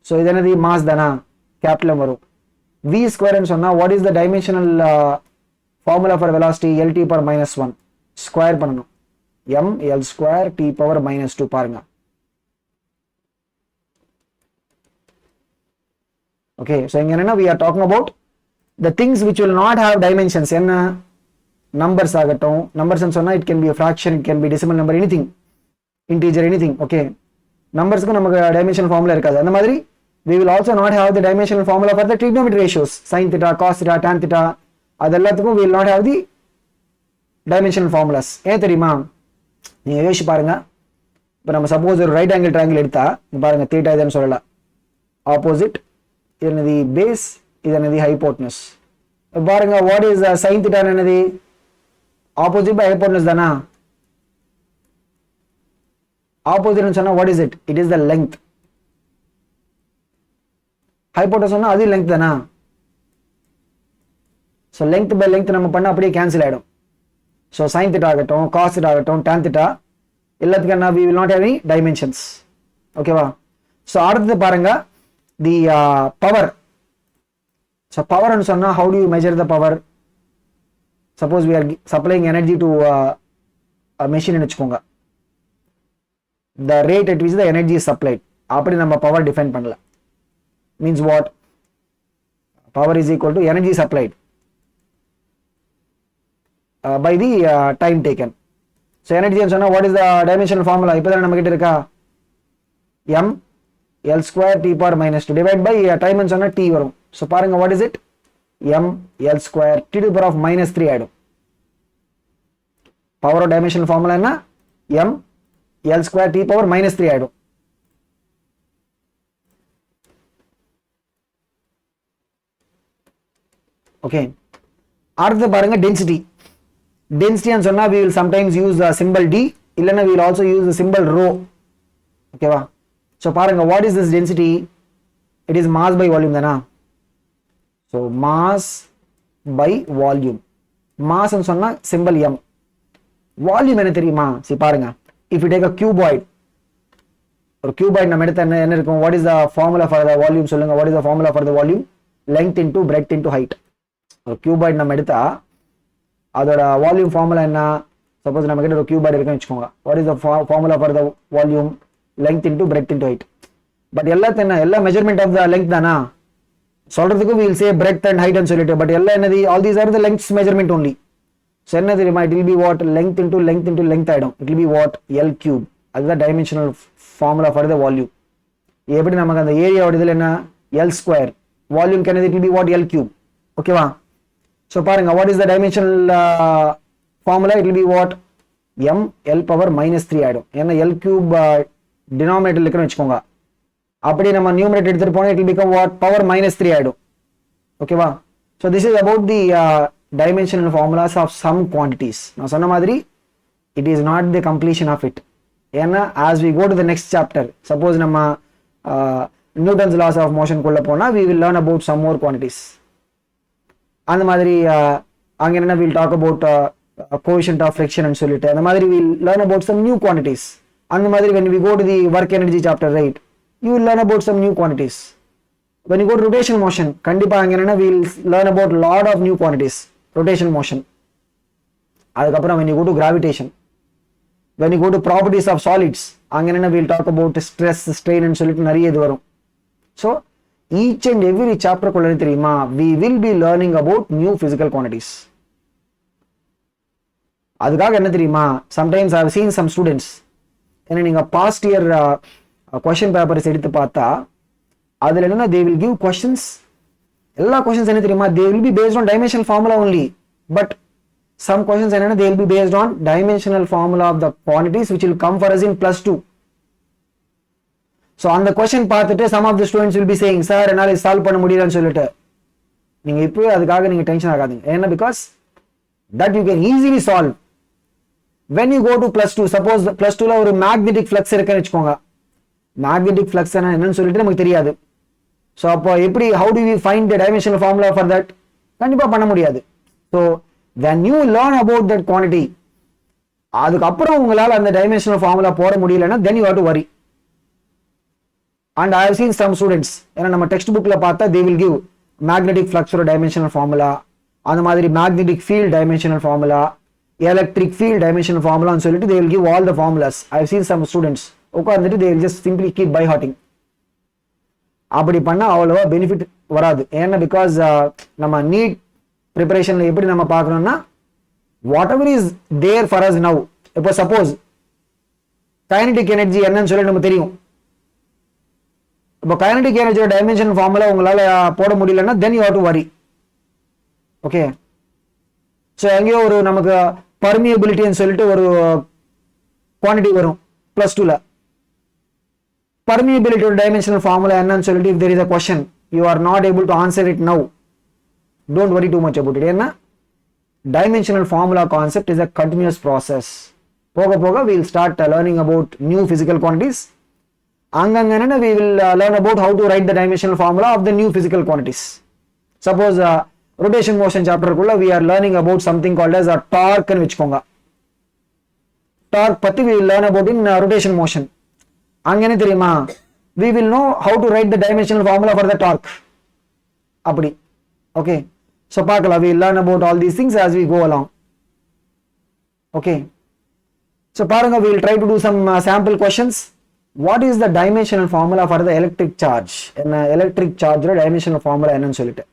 so இது என்னது? மாஸ் தானா? கேபிட்டல் வரும். v square ன்னு சொன்னா what is the dimensional formula for velocity? l t power minus 1 square பண்ணனும். m l square t power minus 2 பாருங்க. okay so இங்க என்னன்னா we are talking about the things which will not have dimensions. என்ன? numbers ஆகட்டும். numbers ன்னு சொன்னா it can be a fraction, it can be decimal number, anything, integer, anything. okay numbersக்கு நமக்கு dimensional formula இருக்காது. அந்த மாதிரி we will also not have the dimensional formula for the trigonometric ratios. sin theta, cos theta, tan theta, அது எல்லாத்துக்கும் we will not have the dimensional formulas. ஏன் தெரியுமா? நீங்கள் யோசிச்சு பாருங்க. இப்போ நம்ம சப்போஸ் ஒரு ரைட் ஆங்கிள் ட்ரையாங்கிள் எடுத்தா பாருங்க, தீட்டா இதுன்னு சொல்லலாம். ஆப்போசிட் இது என்னது பேஸ், இது என்னது ஹைபோட்னஸ். பாருங்க, வாட் இஸ் சைன் தீட்டா என்னது? ஆப்போசிட் பை ஹைபோட்னஸ் தானா? ஆப்போசிட்னு சொன்னா what is it? It is the length. Hypotenuse சொன்னா அது லெங்த் தானா? ஸோ லெங்த் பை லெங்த் நம்ம பண்ண அப்படியே கேன்சல் ஆகிடும். ஸோ சைன் திட்டா ஆகட்டும், காஸ் திட்டா ஆகட்டும், டேன் திட்டா எல்லாத்துக்கும் என்ன, we will not have any dimensions. ஓகேவா? ஸோ அடுத்தது பாருங்க, தி பவர். ஸோ பவர்னு சொன்னா how do you measure the power? Suppose we are supplying energy to a machine ன்னு வச்சுக்கோங்க. The rate at which the energy is supplied, அப்படி நம்ம power define பண்ணல. Means what? Power is equal to energy supplied by the time taken. So energy ன்னு சொன்னா what is the dimensional formula? இப்போதான் நம்ம கிட்ட இருக்கா, m l square t power minus 2 divide by time ன்னு சொன்னா t வரும். So பாருங்க, what is it? m l square t to the power of minus 3 ஆயிடும். பவர் dimensional formula என்ன? m l square t power minus 3 ஆயிடும். Okay, அடுத்து பாருங்க density. டென்சிட்டின்னு சொன்னா we will sometimes use the symbol d, இல்லைன்னா we will also use the symbol rho. ஓகேவா? So பாருங்க, what is this density? It is mass by volume தானா? So mass by volume. mass ன்னு சொன்னா symbol m. Volume என்ன தெரியுமா? சரி பாருங்க, if you take a cuboid, ஒரு cuboid நம்ம எடுத்த என்ன இருக்கும்? what is the formula for the volume? சொல்லுங்க, what is the formula for the volume? length into breadth into height. ஒரு cuboid நம்ம எடுத்தா அதோட வால்யூம் ஃபார்முலா என்ன? சப்போஸ் நம்ம கிட்ட ஒரு கியூபாய்டு இருக்குன்னு வச்சுக்கோங்க. What is the formula for the volume? Length into breadth into height. But எல்லாத்தையும் என்ன, எல்லா மெஷர்மெண்ட் ஆஃப் த லெங்த் தானா? சொல்றதுக்கு we'll say breadth and height ன்னு சொல்லிட்டு, பட் எல்லாம் என்னது, all these are the lengths measurement only. So என்ன தெரியுமா, it will be what? Length into length ஆயிடும். It will be what? L cube. அதுதான் dimensional formula for the volume. எப்படி நமக்கு அந்த ஏரியாவோட இதில் என்ன, எல் ஸ்கொயர். வால்யூம் என்னது? It will be what? L cube. ஓகேவா? So பாருங்க, what is the dimensional formula? It will be what? m l power minus 3 ஆயிடும். ஏன்னா l cube denominator இருக்குன்னு வச்சுக்கோங்க. அப்படி நம்ம நியூமரேட்டர் எடுத்துட்டு போனா it will become what? power minus 3 ஆயிடும். ஓகேவா? So this is about the dimensional formulas of some quantities. நான் சொன்ன மாதிரி it is not the completion of it. ஏன்னா as we go to the next chapter, suppose நம்ம Newton's laws of motion குள்ள போனா we will learn about some more quantities. அந்த மாதிரி அங்க என்ன, we'll talk about coefficient of friction ன்னு சொல்லிட்டு அந்த மாதிரி we'll learn about some new quantities. அந்த மாதிரி when we go to the work energy chapter, right, you will learn about some new quantities. When you go to rotation motion, கண்டிப்பா அங்க என்ன, we'll learn about lot of new quantities, rotation motion. அதுக்கப்புறம் when you go to gravitation, when you go to properties of solids, அங்க என்ன, we'll talk about stress, strain ன்னு சொல்லிட்டு நிறைய இது வரும். So each and every chapter குள்ள தெரியுமா, we will be learning about new physical quantities. அதுக்காக என்ன தெரியுமா, sometimes I have seen some students, ஏன்னா நீங்க past year question papers எடுத்து பார்த்தா அதுல என்ன, they will give questions, எல்லா questions என்ன தெரியுமா, they will be based on dimensional formula only, but some questions என்ன, they will be based on dimensional formula of the quantities which will come for us in +2. So அந்த question பார்த்துட்டு some of the students will be saying, sir என்னால் solve பண்ண முடியலன்னு சொல்லிட்டு நீங்கள் இப்போ அதுக்காக நீங்கள் டென்ஷன் ஆகாதீங்க. ஏன்னா because that you can easily solve when you go to +2. Suppose +2ல ஒரு மேக்னெட்டிக் ஃப்ளக்ஸ் இருக்குன்னு வச்சுக்கோங்க. மேக்னெட்டிக் ஃப்ளக்ஸ் என்னன்னு சொல்லிட்டு நமக்கு தெரியாது. ஸோ அப்போ எப்படி, how do we find the dimensional formula for that? கண்டிப்பாக பண்ண முடியாது. So when you learn about that quantity, அதுக்கப்புறம் உங்களால் அந்த டைமென்ஷனல் ஃபார்முலா போட முடியலன்னா then you have to worry. And I have seen some students, ஏன்னா நம்ம டெக்ஸ்ட் புக்ல பார்த்தா they will give magnetic flux or dimensional formula, அந்த மாதிரி magnetic field dimensional formula, electric field dimensional formula ன்னு சொல்லிட்டு they will give all the formulas. I have seen some students உட்கார்ந்துட்டு they will just simply keep by hearting. அப்படி பண்ணா அவ்வளவா benefit வராது. ஏன்னா பிகாஸ் நம்ம நீட் ப்ரிப்பரேஷன்ல எப்படி நம்ம பார்க்கணும்னா whatever is there for us now. இப்போ சப்போஸ் கைனடிக் எனர்ஜி என்னன்னு சொல்லி நமக்கு தெரியும். இப்போ கைனடிக் எனர்ஜியோட டைமென்ஷன் ஃபார்முலா உங்களால் போட முடியலன்னா தென் யூ ஹேவ் டு வரி. ஓகே, ஸோ எங்கேயோ ஒரு நமக்கு பர்மியபிலிட்டின்னு சொல்லிட்டு ஒரு குவான்டிட்டி வரும் +2ல. பர்மியபிலிட்டியோட டைமென்ஷனல் ஃபார்முலா என்னன்னு சொல்லிட்டு if there is a question you are not able to answer it now, don't worry too much about it. ஏன்னா dimensional formula concept is a continuous process. போக போக we will start learning about new physical quantities. அங்கங்க we will learn about how to write the dimensional formula of the new physical quantities. Suppose rotation motion chapter குள்ள we are learning about something called as a torque ன்னு வெச்சுக்கோங்க. torque பத்தி we will learn about in rotation motion. அங்க என்ன தெரியுமா, we will know how to write the dimensional formula for the torque. அப்படி okay. So பார்க்கலாம், we will learn about all these things as we go along. Okay. So பாருங்க, we will try to do some sample questions. What is the dimensional formula for the electric charge? என்ன electric charge dimensional formula என்னன்னு சொல்லிட்டு.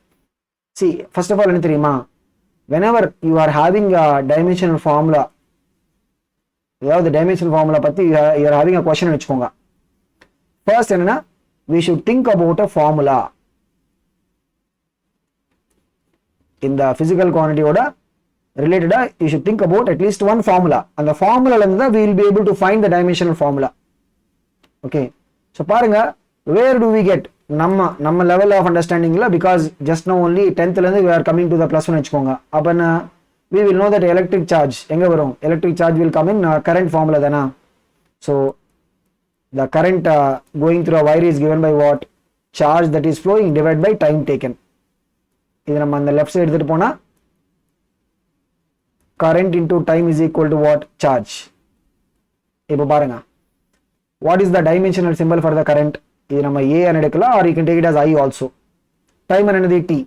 See, first of all என்ன தெரியுமா, whenever you are having a dimensional formula, the dimensional formula பத்தி you are having a question வெச்சுக்கோங்க. First என்னன்னா, we should think about a formula. In the physical quantity oda related you should think about at least one formula, and the formula la we will be able to find the dimensional formula. Okay, so parunga, where do we get நம்ம level of understanding la, because just now only 10th la we are coming to the +1 vechukonga. apana we will know that electric charge enga varum, electric charge will come in current formula dana. So the current going through a wire is given by what? Charge that is flowing divided by time taken. இது நம்ம அந்த left side எடுத்துட்டு போனா current into time is equal to what? Charge. இப்போ பாருங்க, what is the dimensional symbol for the current? இது நம்ம A ன்னு எடுக்கலாம், or you can take it as I also. time என்னது T.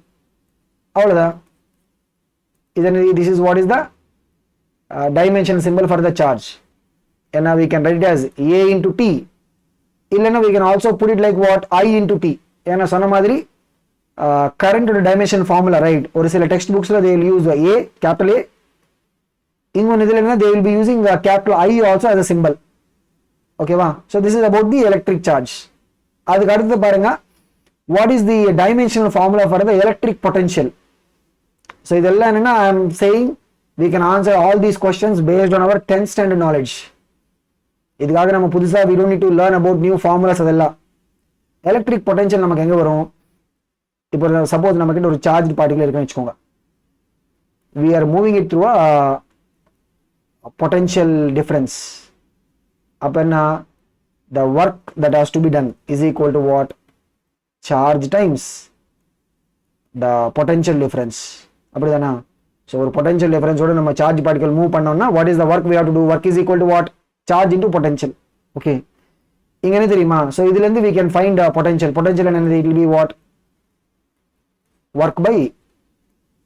அவ்வளவுதான். இது this is what is the dimensional symbol for the charge. and now we can write it as A into T. இல்லனா we can also put it like what? I into T. ஏன்னா சொன்ன மாதிரி current dimension formula, right? ஒரு சில text books la they will use A, capital A. இன்னொன்னு இதுல என்ன, they will be using the capital I also as a symbol. Okay வா? So this is about the electric charge. அதுக்கு அடுத்து பாருங்க, what is the dimensional formula for the electric potential? So இதெல்லாம் என்னன்னா, I am saying we can answer all these questions based on our 10th standard knowledge. இதுக்காக நம்ம புதுசா we don't need to learn about new formulas. அதெல்லாம் electric potential நமக்கு எங்க வரும்? இப்போ சப்போஸ் நம்ம கிட்ட ஒரு சார்ஜ் பார்ட்டிகல் இருக்குன்னு வெச்சுக்கோங்க, we are moving it through a potential difference. அப்பனா the work that has to be done is equal to what? Charge times the potential difference. அப்படிதானா? so ஒரு potential difference ஓட நம்ம சார்ஜ் பார்ட்டிகல் மூவ் பண்ணோம்னா what is the work we have to do? Work is equal to what? Charge into potential. okay, இங்க என்ன தெரியுமா, so இதுல இருந்து we can find potential என்னது, it will be what? work by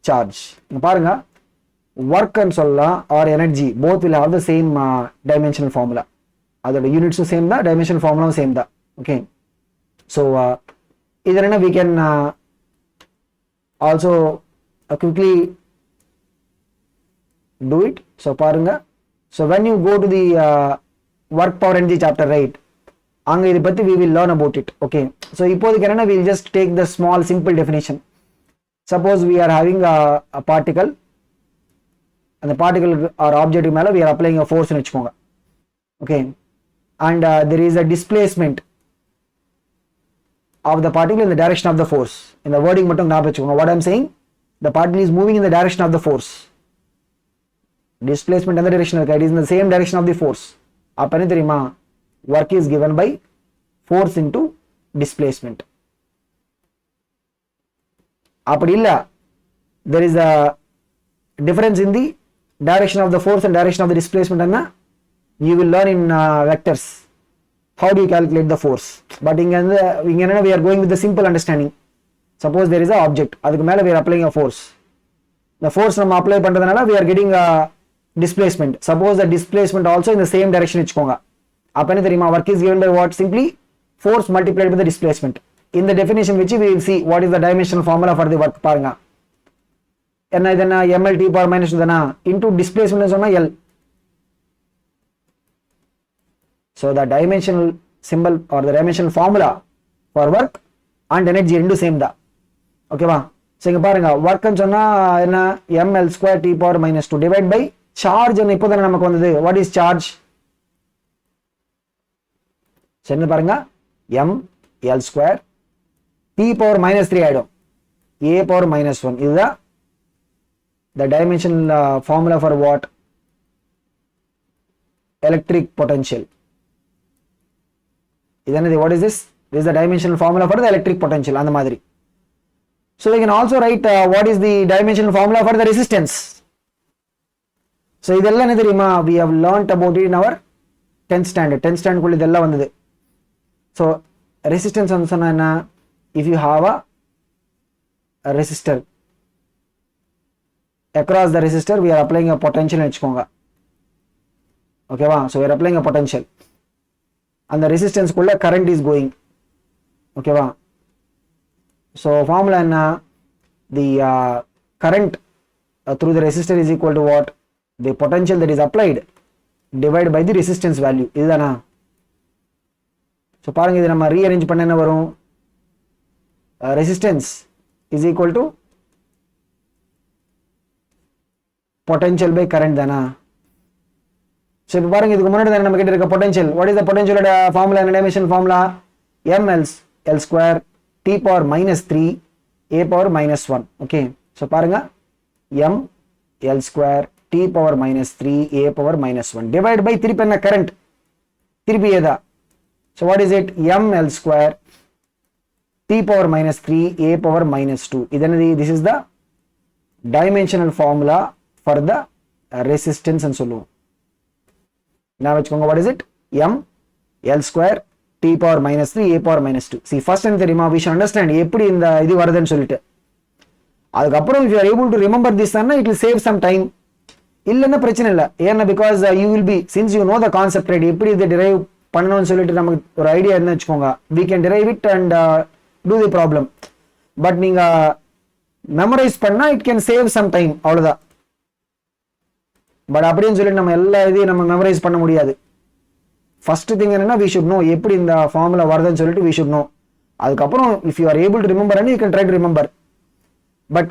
charge. பாருங்க, work and சொல்லலாம் or energy both will have the same dimensional formula. அதோட units same தான், dimensional formula சேம் தான். okay, so இதென்ன we can also quickly do it. so பாருங்க, so when you go to the work power energy chapter, right, அங்க இத பத்தி we will learn about it. okay, so இப்போதைக்கு என்னன்னா, we will just take the small simple definition. Suppose we are having a particle, and the particle or object மேல we are applying a force னு வெச்சுக்கோங்க. okay, and there is a displacement of the particle in the direction of the force. In the wording மட்டும் ஞாபகம் வெச்சுக்கோங்க. what I am saying, the particle is moving in the direction of the force. displacement எந்த direction இருக்கு? it is in the same direction of the force. அப்ப என்ன தெரியுமா, work is given by force into displacement. அப்படி இல்ல, there is a difference in the direction of the force and direction of the displacement என்ன, you will learn in vectors how do you calculate the force. but இங்க என்ன, we are going with the simple understanding. suppose there is a object, அதுக்கு மேல we are applying a force. the force நம்ம apply பண்றதுனால we are getting a displacement. suppose the displacement also in the same direction வெச்சுக்கோங்க. அப்ப என்ன தெரியுமா, work is given by what? simply force multiplied by the displacement. in the definition which we will see what is the dimensional formula for the work. பாருங்க, என்ன இதென்ன, ml t power minus 2 தானா, into displacement சொன்னா l. so the dimensional symbol or the dimensional formula for work and energy ரெண்டும் same தான். ஓகேவா? So இங்கே பாருங்க ஒர்க்குன்னு சொன்னால் என்ன ml square t power minus two divide by charge இப்போ தானே நமக்கு வந்தது. What is charge? என்ன பாருங்க ml square t power minus three ஆகிடும் a பவர் மைனஸ் ஒன். இதுதான் the dimensional formula for what? Electric potential. What is this? This is the dimensional formula for the electric potential. And the madri. So we can also write what is the dimensional formula for the resistance. So we have learnt about it in our 10th standard. 10th standard. So resistance if you have a resistor, across the resistor we are applying a potential nechkonga. Okay va? So we are applying a potential and the resistance kulla current is going. Okay va? So formula enna, the current through the resistor is equal to what? The potential that is applied divided by the resistance value. Idana. So paranga idu nama rearrange panna enna varum? Resistance is equal to potential by current தானா. So இப்போ பாருங்க இதுக்கு முன்னாடி தான் நம்ம கிட்ட இருக்க potential. What is the potential formula and dimensional formula? ml L square t power minus 3 a power minus 1. Okay. So பாருங்க m L square t power minus 3 a power minus 1 divided by திருப்பி என்ன current திருப்பி ஏதா. So what is it? ml square t power minus 3 a power minus 2. This is the dimensional formula for the resistance and solution. Now what is it? m L square t power minus 3 a power minus 2. See first and therima we should understand eppadi inda idu varudhu solittu adukaprom if you are able to remember this it will save some time. Illana prachana illa ena because you will be, since you know the concept right, eppadi idu derive pannanum solittu namakku or idea enna vechukonga, we can derive it and do the problem. But neenga memorize panna it can save some time avladha. But அப்படின்னு சொல்லி நம்ம எல்லா இதையும் நம்ம memorise பண்ண முடியாது. First thing என்னன்னா we should know எப்படி இந்த ஃபார்முலா வருதுன்னு சொல்லிட்டு we should know. அதுக்கப்புறம் if you are able to remember you can try to remember. But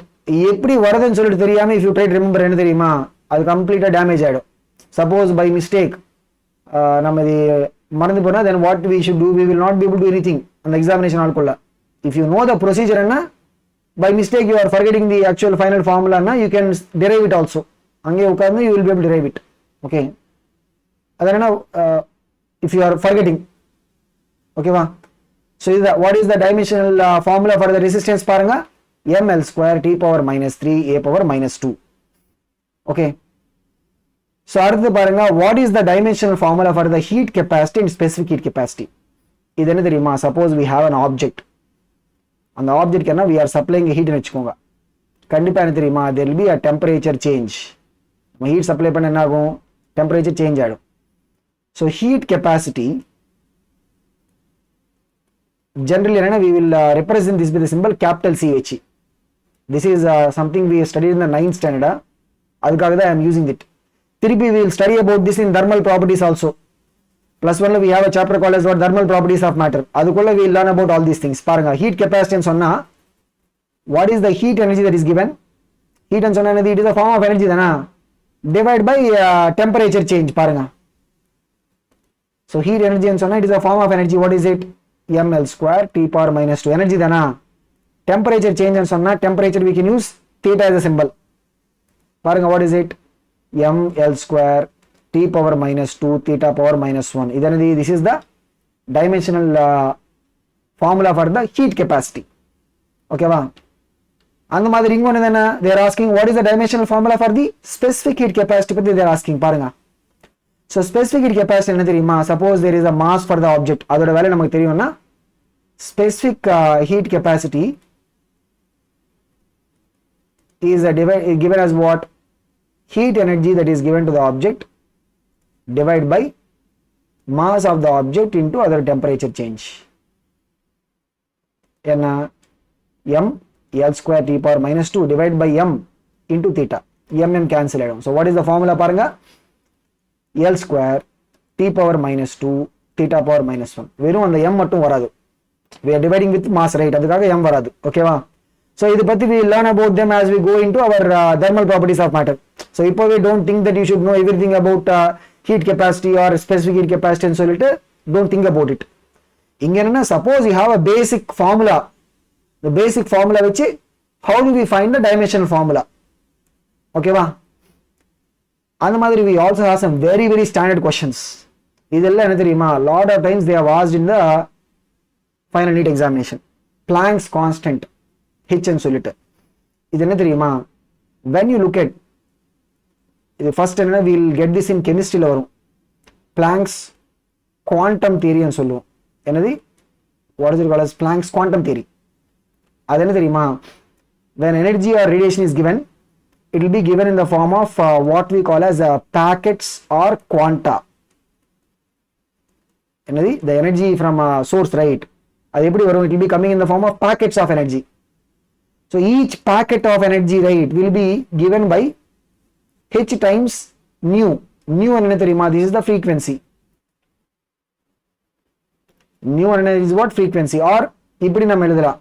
எப்படி வருதுன்னு சொல்லிட்டு தெரியாம if you try to remember என்ன தெரியுமா, அது கம்ப்ளீட்டா டேமேஜ் ஆயிடும். சப்போஸ் பை மிஸ்டேக் நம்ம இது மறந்து போனா then what we should do, we will not be able to do anything அந்த examination ஆல்குள்ள. If you know the procedure என்ன, by mistake you are forgetting the actual final formula you can derive it also. அங்கே உட்கார்ந்து you will be able to derive it. Okay. அதனால if you are forgetting. Okay வா? So what is the dimensional formula for the resistance பாருங்க? ml square t power minus 3 a power minus 2. Okay. So அடுத்து பாருங்க, what is the dimensional formula for the heat capacity and specific heat capacity? இது என்ன தெரியுமா? Suppose we have an object. அந்த object என்ன, we are supplying heat னு வெச்சுக்கோங்க. கண்டிப்பா என்ன தெரியுமா, there will be a temperature change. நம்ம ஹீட் சப்ளை பண்ண என்ன ஆகும், டெம்பரேச்சர் சேஞ்ச் ஆகிடும். ஸோ ஹீட் கெப்பாசிட்டி ஜென்ரலி என்னன்னா we will represent this with the symbol capital CH. This is something we studied in the 9th standard. அதுக்காக தான் I am using it. திருப்பி we will study about this in thermal properties also. Plus one we have a chapter called as what thermal properties of matter. அதுக்குள்ள we will learn about all these things. பாருங்க, heat capacity ன்னு சொன்னா what is the heat energy that is given? Heat ன்னு சொன்னா it is a form of energy தானா, divide by temperature change பாருங்க. So heat energy ன்னு சொன்னா it is a form of energy. What is it? ml square t power minus 2 energy தானா. Temperature change ன்னு சொன்னா temperature we can use theta as a symbol. பாருங்க, what is it? ml square t power minus 2 theta power minus 1. This is the dimensional formula for the heat capacity. Okay va? அந்த மாதிரி இங்க ஒன்னு என்ன, they are asking what is the dimensional formula for the specific heat capacity பத்தி they are asking பாருங்க. So specific heat capacity என்ன தெரியுமா, suppose there is a mass for the object, அதோட வேல்யூ நமக்கு தெரியும்னா specific heat capacity is given as what? Heat energy that is given to the object divided by mass of the object into other temperature change. என்ன, m L square t power minus 2 divided by m into theta. m cancel ஆயிடும். So what is the formula பாருங்க? L square t power minus 2 theta power minus 1. வெறும் அந்த m மட்டும் வராது. We are dividing with mass, right? அதுக்காக m வராது. ஓகேவா? So idu patti we learn about them as we go into our thermal properties of matter. So இப்போவே don't think that you should know everything about heat capacity or specific heat capacity and சொல்லிட்டு don't think about it. இங்க என்னன்னா suppose you have a basic formula, the basic formula வச்சு how do we find the dimensional formula? ஓகேவா? அந்த மாதிரி we also have some very very standard questions. இதெல்லாம் என்ன தெரியுமா, lot of times they have asked in the final NEET examination. Planck's constant h ன்னு சொல்லிட்டு இது என்ன தெரியுமா, when you look at இது first என்ன we will get this in chemistry ல வரும். Planck's quantum theory ன்னு சொல்லுவோம். என்னது, what is it called as Planck's quantum theory. அது என்ன தெரியுமா, when energy or radiation is given, it will be given in the form of what we call as packets or quanta. என்னது, the energy from source, right? அது எப்படி வரும், it will be coming in the form of packets of energy. So each packet of energy, right, will be given by h times nu. Nu என்ன தெரியுமா, this is the frequency. Nu is what, frequency. Or இப்படி நம்ம எழுதலாம்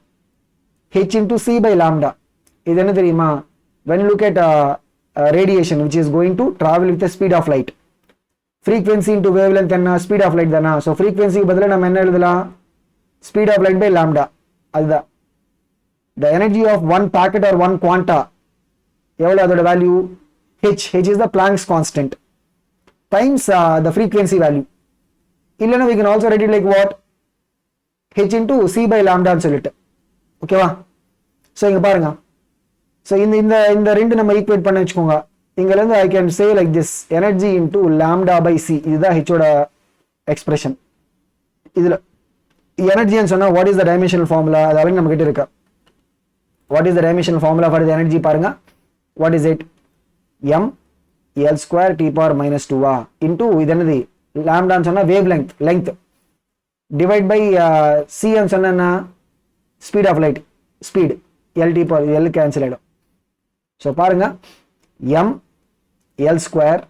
h into c by lambda. இது என்ன தெரியுமா, when you look at radiation which is going to travel with the speed of light, frequency into wavelength என்ன, speed of light தானா. So frequency பதிலா நம்ம என்ன எழுதலாம், speed of light by lambda. அதுதான் the energy of one packet or one quanta, எவ்வளவு அதோட value, h is the Planck's constant times the frequency value. இல்லனா we can also write it like what, h into c by lambda ன்னு சொல்லிட்டு. ஓகேவா? So இங்க பாருங்க, so இந்த ரெண்டு நம்ம ஈக்குவேட் பண்ண வெச்சுக்கோங்க. இங்கல இருந்து I can say like this, energy into lambda by c, இதுதான் h ஓட எக்ஸ்பிரஷன். இதுல எனர்ஜி ன்னு சொன்னா what is the dimensional formula, அது ஆல்ரெடி நம்ம கிட்ட இருக்கு. What is the dimensional formula for the energy பாருங்க, what is it, m l square t power minus 2 into இது என்னது, lambda ன்னு சொன்னா wavelength, length, divide by c ன்னு சொன்னா speed of light, speed, l t power, l cancel ஆயிடும். so பாருங்க, m l square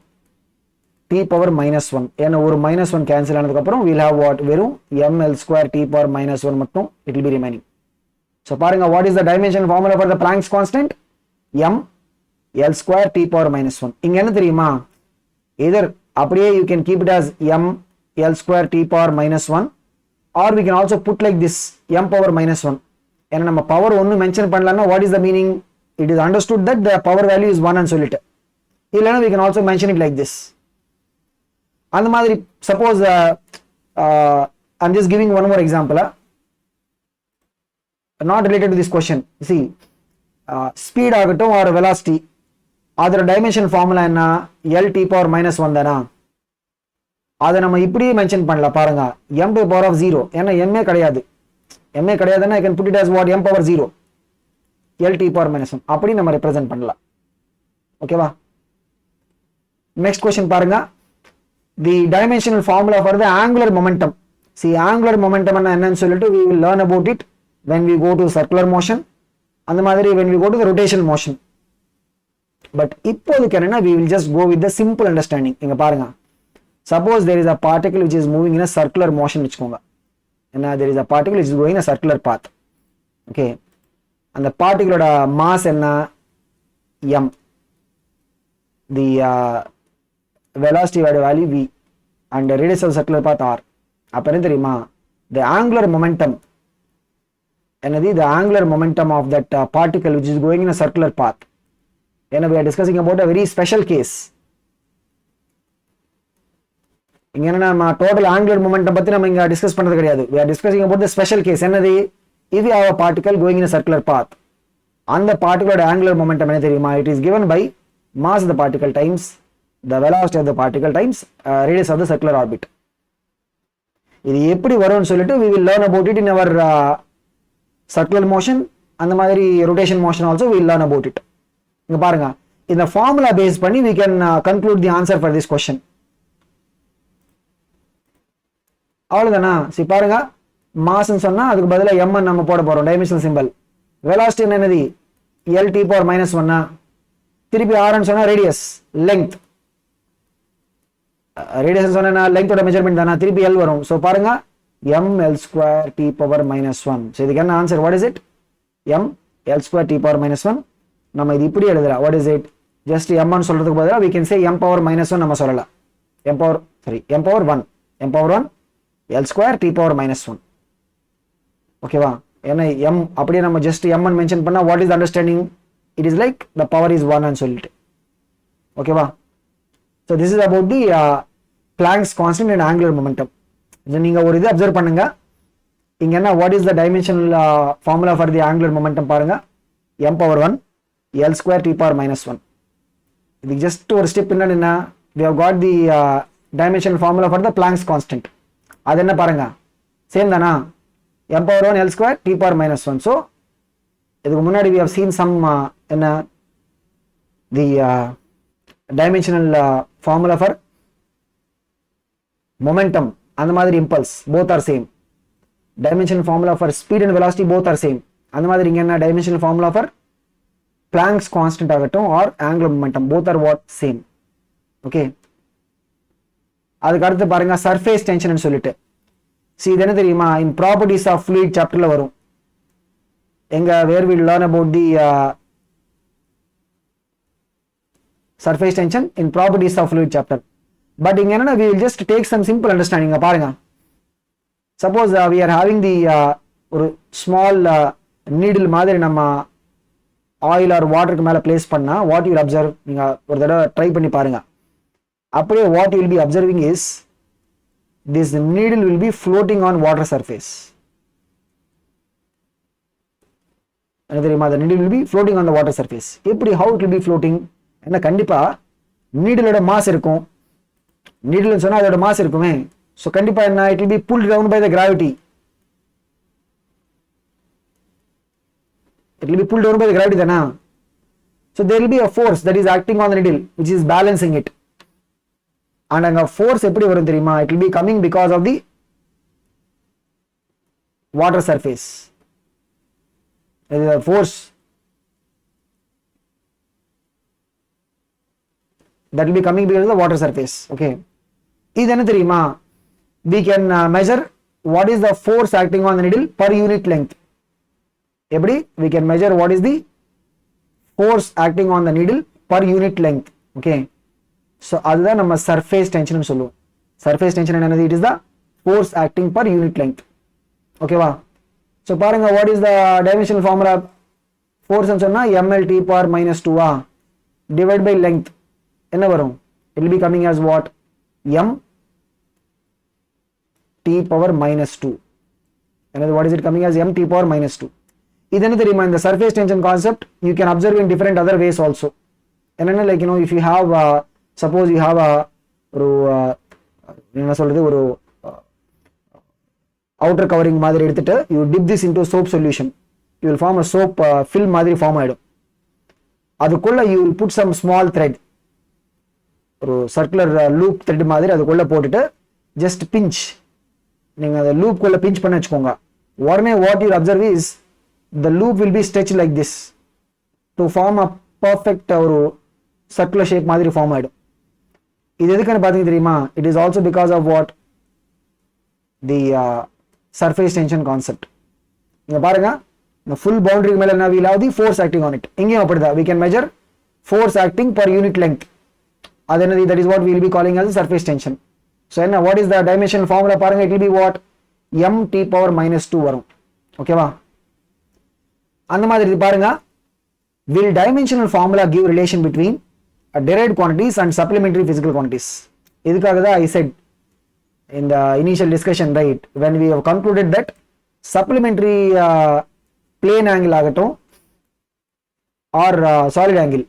t power minus 1, ஏன்னா ஒரு minus 1 cancel ஆனதுக்கு அப்புறம் we'll have what, வெறும் m l square t power minus 1 மட்டும் it will be remaining. so பாருங்க, what is the dimensional formula for the Planck's constant, m l square t power minus 1. இங்க என்ன தெரியுமா, either அப்படியே you can keep it as m l square t power minus 1, or we can also put like this, m power minus 1. ஏன்னா நம்ம power ஒன்னு mention பண்ணலன்னா what is the meaning, it is understood that the power value is 1 ன்னு சொல்லிட்டு. இல்லனா we can also mention it like this. அந்த மாதிரி suppose I'm just giving one more example, not related to this question. see speed ஆகட்டும் or velocity, அதோட dimension formula என்ன, l t power minus 1 தானா. அதை நம்ம இப்படியே மென்ஷன் பண்ணலாம் பாருங்க, m to the power of 0, ஏன்னா m கிடையாது, m கிடையாதுன்னா I can put it as what, m power 0 l t power minus 1, அப்படி நம்ம ரெப்ரசென்ட் பண்ணலாம். ஓகேவா? நெக்ஸ்ட் क्वेश्चन பாருங்க, the dimensional formula for the angular momentum. see angular momentum என்னன்னு சொல்லிட்டு we will learn about it when we go to circular motion, அந்த மாதிரி when we go to the rotational motion. but இப்போதைக்கு என்னன்னா we will just go with the simple understanding. இங்க பாருங்க, suppose there is a particle which is moving in a circular motion வெச்சுக்கோங்க. என்ன, there is a particle which is going in a circular path. okay, அந்த பார்ட்டிகளோட mass என்ன, m, the velocity value v, and the radius of the circular path r. அப்ப என்ன தெரியுமா, the angular momentum என்னது, the angular momentum of that particle which is going in a circular path. ஏன்னா we are discussing about a very special case. இங்க என்ன, நம்ம total angular momentum பத்தி நம்ம இங்க டிஸ்கஸ் பண்றது கிடையாது. we are discussing about the special case. என்னது, if you have a particle going in a circular path, அந்த பார்ட்டிகளோட angular momentum என்ன தெரியுமா, it is given by mass of the particle times the velocity of the particle times radius of the circular orbit. இது எப்படி வரும்னு சொல்லிட்டு we will learn about it in our circular motion, அந்த மாதிரி rotation motion also we will learn about it. இங்க பாருங்க, இந்த formula base பண்ணி we can conclude the answer for this question. அவ்வளவுதானா? சரி பாருங்க, மாஸ்ன்னு சொன்னா அதுக்கு பதிலா m நம்ம போட போறோம், டைமென்ஷனல் சிம்பல். வெலாசிட்டி என்னது, l t power minus 1, திருப்பி r ன்னு சொன்னா ரேடியஸ், லெங்த், ரேடியஸ் சொன்னா லெங்த்தோட மெஷர்மென்ட் தானா, திருப்பி l வரும். சோ பாருங்க, m l square t power minus 1. So இதுக்கு என்ன answer, what is it, m L square t power minus 1. நம்ம இது இப்படி எழுதலாம். What is it? Just m1 சொல்றதுக்கு பதிலா we can say m power minus 1 நம்ம சொல்லலாம். m power 1. m power 1 L square t power minus 1. ஓகேவா? ஏன்னா m அப்படியே நம்ம just m1 மென்ஷன் பண்ணா what is the understanding? It is like the power is 1 ன்னு சொல்லிட்டு. ஓகேவா? So this is about the Planck's constant and angular momentum. இதை நீங்க ஒரு இது அப்சர்வ் பண்ணுங்க. இங்க என்ன what is the dimensional formula for the angular momentum பாருங்க. m power 1 L square t power minus 1. இது just ஒரு ஸ்டெப் என்ன we have got the dimensional formula for the Planck's constant. அது என்ன பாருங்க சேம் தானா m power 1 L square t power minus 1. so இதுக்கு முன்னாடி we have seen some என்ன the dimensional formula for momentum அந்த மாதிரி impulse both are same. dimensional formula for speed and velocity both are same. அந்த மாதிரி இங்க என்ன dimensional formula for Planck's constant ஆகட்டும் or angular momentum both are what same. okay அதுக்கு அடுத்து பாருங்க surface tension ன்னு சொல்லிட்டு see இது என்ன தெரியுமா in properties of fluid chapterல வரும் எங்க where we learn about the surface tension in properties of fluid chapter. but இங்க என்னன்னா we will just take some simple understanding. பாருங்க suppose we are having the ஒரு small needle மாதிரி நம்ம oil or waterக்கு மேல place பண்ணா what you will observe நீங்க ஒரு தடவை ட்ரை பண்ணி பாருங்க. அப்படியே what you will be observing is this needle will be floating on water surface. என்ன தெரியுமா the needle will be floating on the water surface. எப்படி how it will be floating என்ன கண்டிப்பா நீடிலோட மாஸ் இருக்கும். நீடில்னு சொன்னா அதோட மாஸ் இருக்குமே. so கண்டிப்பா என்ன it will be pulled down by the gravity. it will be pulled down by the gravity தானா. so there will be a force that is acting on the needle which is balancing it. and அங்க force எப்படி வரும் தெரியுமா it will be coming because of the water surface. it is a force that will be coming because of the water surface. okay இது என்ன தெரியுமா we can measure what is the force acting on the needle per unit length. எப்படி we can measure what is the force acting on the needle per unit length. okay so அதுதான் நம்ம surface tension னு சொல்லுவோம். surface tension என்னது it is the force acting per unit length. ஓகேவா so பாருங்க what is the dimensional formula force னு சொன்னா ml t power minus 2 divided by length என்ன வரும் it will be coming as what m t power minus 2. and what is it coming as m t power minus 2. இது என்ன தெரியுமா இந்த surface tension concept you can observe in different other ways also. என்னன்னா like you know if you have suppose you have ஒரு என்ன சொல்றது ஒரு outer covering மாதிரி எடுத்துட்டு you dip this into soap solution you will form a soap film மாதிரி form ஆயிடும். அதுக்குள்ள you will put some small thread ஒரு circular loop thread மாதிரி அதுக்குள்ள போட்டுட்டு just pinch நீங்க அந்த loop குள்ள pinch பண்ண வெச்சுக்கோங்க. உடனே what you observe is the loop will be stretched like this to form a perfect ஒரு circular shape மாதிரி ஃபார்ம் ஆயிடும். இது எதுக்குன்னு பாத்தீங்க தெரியுமா it is also because of what the surface tension concept. இங்க பாருங்க the full boundary மேல என்ன we have the force acting on it. இங்கேயும் அப்படிதான் we can measure force acting per unit length. அது என்னது that is what we will be calling as surface tension. so என்ன what is the dimensional formula பாருங்க it will be what m t power minus 2 வரும். ஓகேவா அந்த மாதிரி பாருங்க will dimensional formula give relation between derived quantities and supplementary physical quantities. இதுக்காக தான் I said in the initial discussion right when we have concluded that supplementary plane angle ஆகட்டும் or solid angle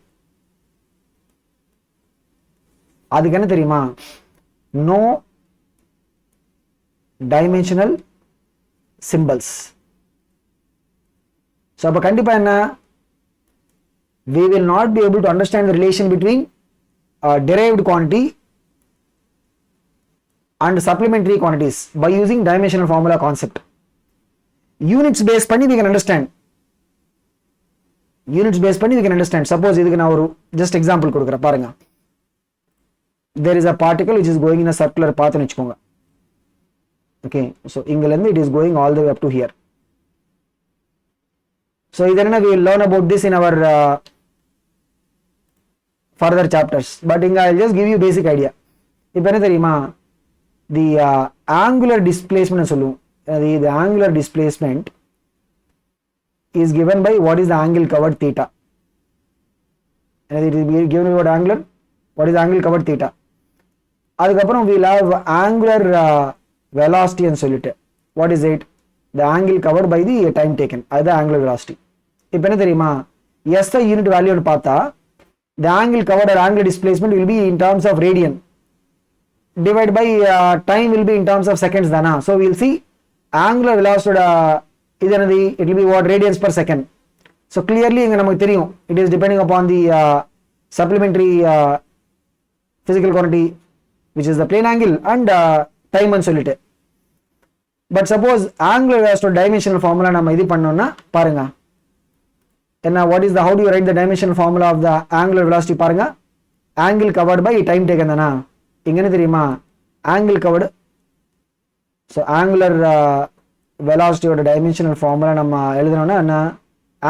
அதுக்கு என்ன தெரியுமா no dimensional symbols. so அப்ப கண்டிப்பா என்ன we will not be able to understand the relation between derived quantity and supplementary quantities by using dimensional formula concept. units base பண்ணி we can understand. units base பண்ணி we can understand. suppose இதுக்கு நான் ஒரு just example கொடுக்கிறேன் பாருங்க. there is a particle which is going in a circular path னு வெச்சுக்கோங்க. okay so இங்கல இருந்து it is going all the way up to here. So then we will learn about this in our further chapters, but I'll just give you basic idea. இப்போ என்ன தெரியுமா, the angular displacement சொல்லுவோம். The angular displacement is given by what is the angle covered theta. And it is given by what is the angle covered theta. அதுக்கப்புறம் we'll have angular velocity and சொல்லிட்டு, what is it, the angle covered by the time taken, அது angular velocity. இப்போ என்ன தெரியுமா, SI unit value பார்த்தா the angle covered or angular displacement will be in terms of radian, divided by time will be in terms of seconds தானா. So we'll see angular velocity இது என்னது, it will be what, radians per second. So clearly இங்க நமக்கு தெரியும், it is depending upon the supplementary physical quantity which is the plane angle and time and சொல்லிட்டு. But suppose angular velocity dimensional formula நம்ம இது பண்ணோம்னா பாருங்க என்ன, what is the, how do you write the dimensional formula of the angular velocity பாருங்க, angle covered by time taken தானா. இங்க என்ன தெரியுமா, angle covered, so angular velocity ஓட dimensional formula நம்ம எழுதணும்னா என்ன,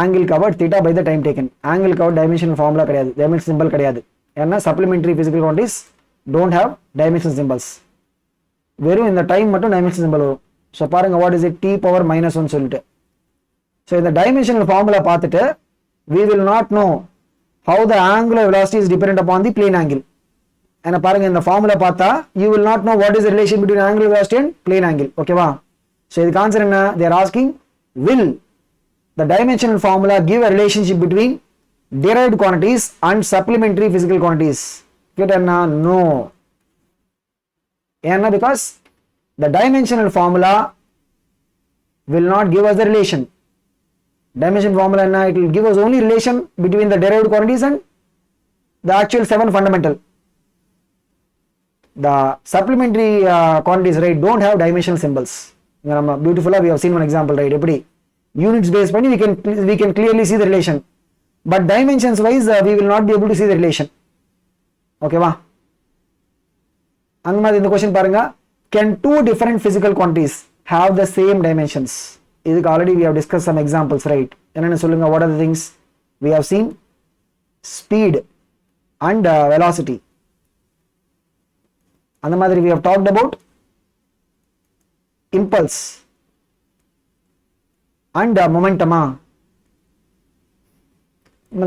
angle covered theta by the time taken. angle covered dimensional formula கிடையாது, dimension symbol கிடையாது, ஏன்னா supplementary physical quantities don't have dimension symbols, வெறும் இந்த டைம் மட்டும் dimension symbol வரும். ஸோ பாருங்க, what is it, t power minus 1 சொல்லிட்டு. ஸோ இந்த dimensional formula பார்த்துட்டு we will not know how the angular velocity is dependent upon the plane angle. ஏன்னா பாருங்க, இந்த formula பார்த்தா you will not know what is the relation between angular velocity and plane angle. ஓகேவா. So இதுக்கு answer என்ன, they are asking, will the dimensional formula give a relationship between derived quantities and supplementary physical quantities? கேட்டா no. ஏன்னா because the dimensional formula will not give us the relation. Dimension formula enna, it will give us only relation between the derived quantities and the actual 7 fundamental. The supplementary quantities, right, don't have dimensional symbols. Beautifully we have seen one example, right, eppadi units based pani we can clearly see the relation, but dimensions wise we will not be able to see the relation. Okay va. அந்த மாதிரி இந்த question பாருங்க, can two different physical quantities have the same dimensions? இதுக்கு already we have discussed some examples, right? என்னென்ன சொல்லுங்க, what are the things we have seen? Speed and velocity. அந்த மாதிரி we have talked about impulse and momentum.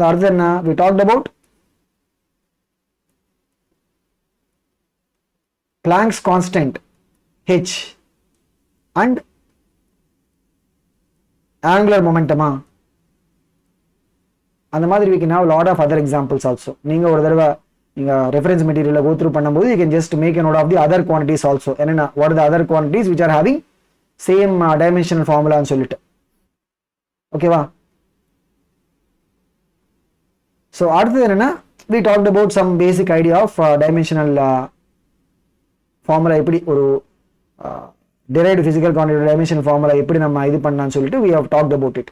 அடுத்து என்ன, we talked about Planck's constant h and angular momentum. அந்த மாதிரி we can have lot of other examples also. நீங்க ஒரு தடவை நீங்க ரெஃபரன்ஸ் மெட்டீரியலை go through பண்ணும்போது you can just make a note of the other quantities also. என்னன்னா, what are the other quantities which are having same dimensional formula ன்னு சொல்லிட்டு. ஓகேவா. so அடுத்து என்னன்னா, we talked about some basic idea of dimensional formula, எப்படி ஒரு derived physical quantity dimensional formula எப்படி நம்ம இது பண்ணலாம்னு சொல்லிட்டு we have talked about it.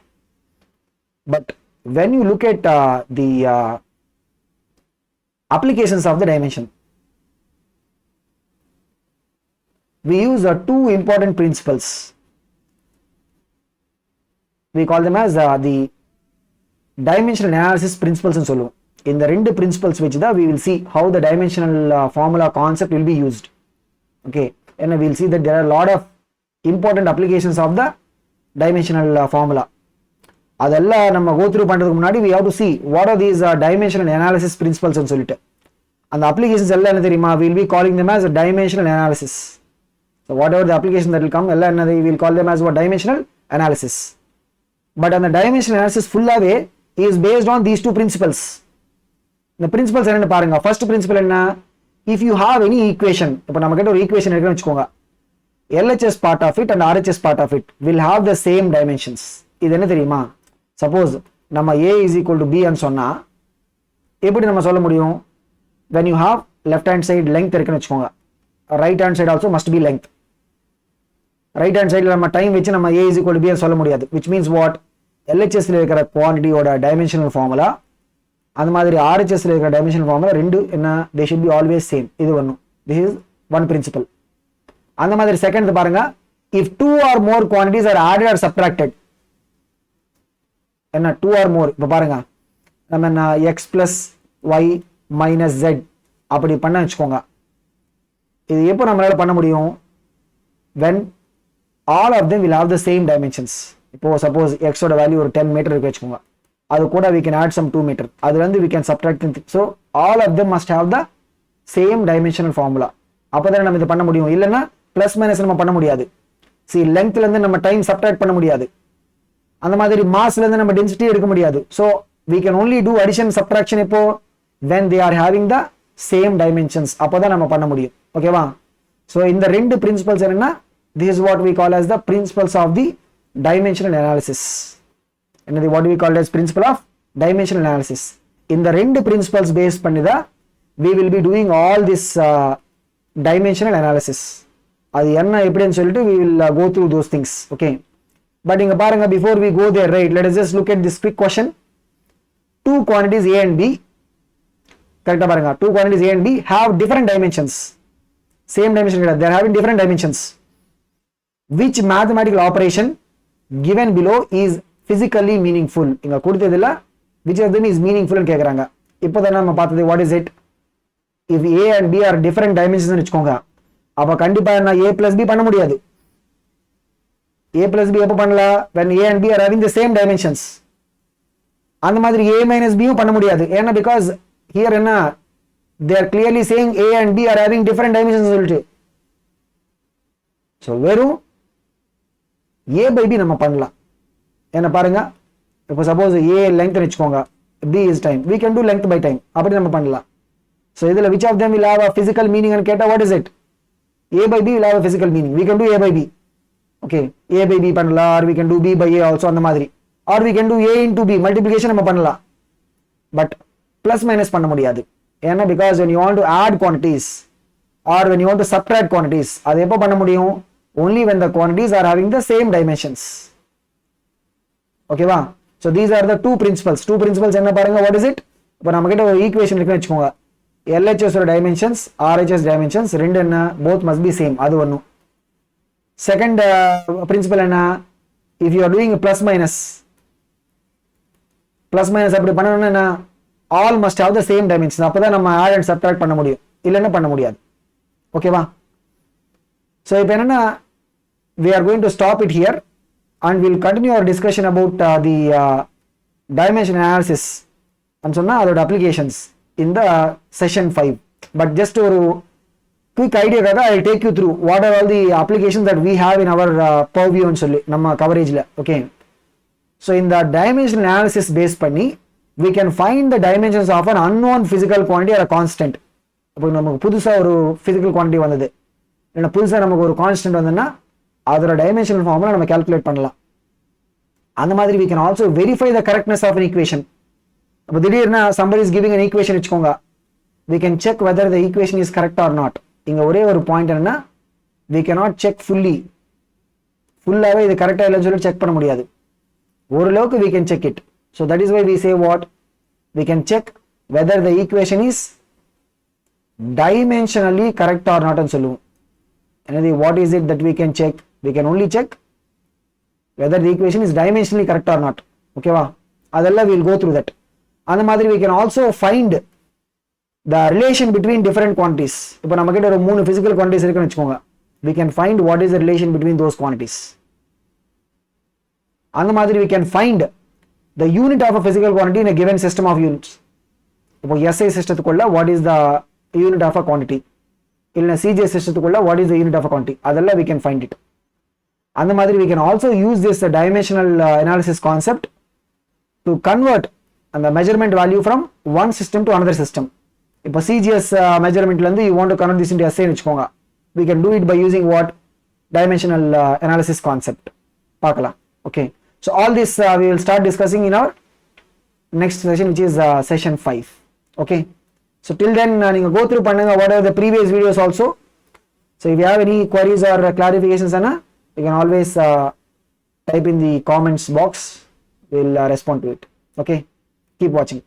But when you look at the applications of the dimension, we use two important principles. We call them as the dimensional analysis principles ன்னு சொல்லுவோம். இந்த ரெண்டு principles வச்சு தான் we will see how the dimensional formula concept will be used. Okay, and we will see that there are a lot of important applications of the dimensional formula. அதெல்லாம் நம்ம go through பண்றதுக்கு முன்னாடி we have to see what are these dimensional analysis principles ன்னு சொல்லிட்டு. அந்த applications எல்லாம் என்ன தெரியுமா, we will be calling them as a dimensional analysis. So whatever the application that will come, எல்லாம் என்னது, we will call them as what, dimensional analysis. But அந்த dimensional analysis full-ஆவே is based on these two principles. இந்த principles என்னன்னு பாருங்க. first principle என்ன, if you have any equation, இப்போ நம்ம கிட்ட ஒரு equation இருக்குன்னு வெச்சுக்கோங்க, LHS part of it and RHS part of it will have the same dimensions. இது என்ன தெரியுமா, suppose நம்ம A is equal to B ன்னு சொன்னா எப்படி நம்ம சொல்ல முடியும், when you have left hand side length இருக்குன்னு வெச்சுக்கோங்க, right hand side also must be length. right hand side நம்ம டைம் வச்சு நம்ம A is equal to B ன்னு சொல்ல முடியாது, which means what, LHS ல இருக்கிற quantity ஓட dimensional formula அந்த மாதிரி RHS ல இருக்கிற dimensional formula ரெண்டு என்ன, they should be always same. இது ஒண்ணு, this is one principle. அந்த மாதிரி செகண்ட் பாருங்க, if two or more quantities are added or subtracted, என்ன 2 or more. இப்போ பாருங்க நம்ம என்ன x plus y minus z அப்படி பண்ண வச்சுக்கோங்க. இது எப்போ நம்மளால பண்ண முடியும்? when all of them will have the same dimensions. இப்போ suppose x ஓட வேல்யூ ஒரு 10 மீட்டர் இருக்கு வச்சுக்கோங்க, அது கூட we can add some 2 metre, அதுல இருந்து we can subtract them. So all of them must have the same dimensional formula. அப்பதான் நம்ம இது பண்ண முடியும். இல்லைன்னா பிளஸ் மைனஸ் நம்ம பண்ண முடியாது. see lengthல இருந்து நம்ம டைம் சப்ட்ராக்ட் பண்ண முடியாது, அந்த மாதிரி மாஸ்ல இருந்து நம்ம டென்சிட்டி எடுக்க முடியாது. so we can only do addition subtraction இப்போ when they are having the same dimensions, அப்பதான் நம்ம பண்ண முடியும். ஓகேவா? so இந்த ரெண்டு பிரின்சிபல்ஸ் என்னன்னா, this is what we call as the principles of the dimensional analysis. என்னது what we call as principle of dimensional analysis. இந்த ரெண்டு principles பேஸ் பண்ணி தான் we will be doing all this dimensional analysis. அது என்ன எப்படின்னு சொல்லிட்டு we will go through those things. okay, but இங்க பாருங்க, before we go there, right, let us just look at this quick question. Two quantities a and b, கரெக்ட்டா பாருங்க, two quantities a and b have different dimensions. same dimension, they are having different dimensions. which mathematical operation given below is physically meaningful? இங்க கொடுத்ததுல which of them is meaningful ன்னு கேக்குறாங்க. இப்போதான் நம்ம பார்த்தது what is it. if a and b are different dimensions ன்னு வெச்சுக்கோங்க, அப்ப கண்டிப்பா நான் a plus b பண்ண முடியாது. a plus b எப்ப பண்ணலாம்? when a and b are having the same dimensions. அந்த மாதிரி a minus b பண்ண முடியாது. ஏன்னா because here என்ன, they are clearly saying a and b are having different dimensions சொல்லிட்டு. so வெறும் a by b நம்ம பண்ணலாம். என்ன பாருங்க, இப்போ சப்போஸ் a length வெச்சுக்கோங்க, b is time, we can do length by time, அப்படி நம்ம பண்ணலாம். so இதுல which of them will have a physical meaning ன்னு கேட்டா what is it? a by b will have a physical meaning, we can do a by b. okay, a by b பண்ணலாம், or we can do b by a also, அந்த மாதிரி, or we can do a into b, multiplication நம்ம பண்ணலாம். but plus minus பண்ண முடியாது. ஏன்னா because when you want to add quantities or when you want to subtract quantities, அது எப்போ பண்ண முடியும்? only when the quantities are having the same dimensions. ஓகேவா? so these are the two principles. என்ன பாருங்க, what is it? இப்போ நம்ம கிட்ட ஒரு ஈக்குவேஷன் இருக்குன்னு வெச்சுக்கோங்க, LHS ஓட dimensions, RHS dimensions ரெண்டு என்ன, both must be same, அது ஒண்ணு. second principle என்ன, if you are doing plus minus அப்படி பண்ணனும்னா என்ன, all must have the same dimensions, அப்பதான் நம்ம add and subtract பண்ண முடியும், இல்லன்னா பண்ண முடியாது. ஓகேவா? so இப்போ என்னன்னா, we are going to stop it here and we'll continue our discussion about the dimension analysis and சொன்னா அதோட applications in the session 5. but just ஒரு quick idea காக I will take you through what are all the applications that we have in our purview ன்னு சொல்லி நம்ம கவரேஜ்ல. okay, so in the dimensional analysis base பண்ணி we can find the dimensions of an unknown physical quantity or a constant. இப்போ நமக்கு புதுசா ஒரு physical quantity வந்தது, இல்லைன்னா புதுசா நமக்கு ஒரு கான்ஸ்டன்ட் வந்ததுன்னா அதோட டைமென்ஷனல் ஃபார்முலா நம்ம கால்குலேட் பண்ணலாம். அந்த மாதிரி we can also verify the correctness of an equation. அப்போ திடீர்னு somebody is giving an equation வெச்சுக்கோங்க, we can check whether the equation is correct or not. இங்க ஒரே ஒரு பாயிண்ட் என்னன்னா, we cannot check ஃபுல்லாவே இது கரெக்டா இல்லைன்னு சொல்லி செக் பண்ண முடியாது. ஓரளவுக்கு we can check it. so that is why we say what, we can check whether the equation is dimensionally correct or not ன்னு சொல்லுவோம். எனவே what is it that we can check? we can only check whether the equation is dimensionally correct or not. ஓகேவா? அதெல்லாம் we'll go through that. அந்த மாதிரி we can also find the relation between different quantities. இப்போ நம்ம கிட்ட ஒரு மூணு physical quantities இருக்குன்னு வெச்சுக்கோங்க, we can find what is the relation between those quantities. அந்த மாதிரி we can find the unit of a physical quantity in a given system of units. இப்போ SI சிஸ்டத்துக்குள்ள what is the unit of a quantity, இல்ல CJ சிஸ்டத்துக்குள்ள what is the unit of a quantity, அதெல்லாம் we can find it. அந்த மாதிரி we can also use this dimensional analysis concept to convert the measurement value from one system to another system. இப்போ CGS measurementல இருந்து you want to convert this into SI ன்னு வெச்சுக்கோங்க, we can do it by using what, dimensional analysis concept. பார்க்கலாம். okay, so all this we will start discussing in our next session, which is session 5. okay, so till then நீங்க go through பண்ணுங்க what are the previous videos also. so if you have any queries or clarifications ana, you can always type in the comments box, we'll respond to it. okay, keep watching.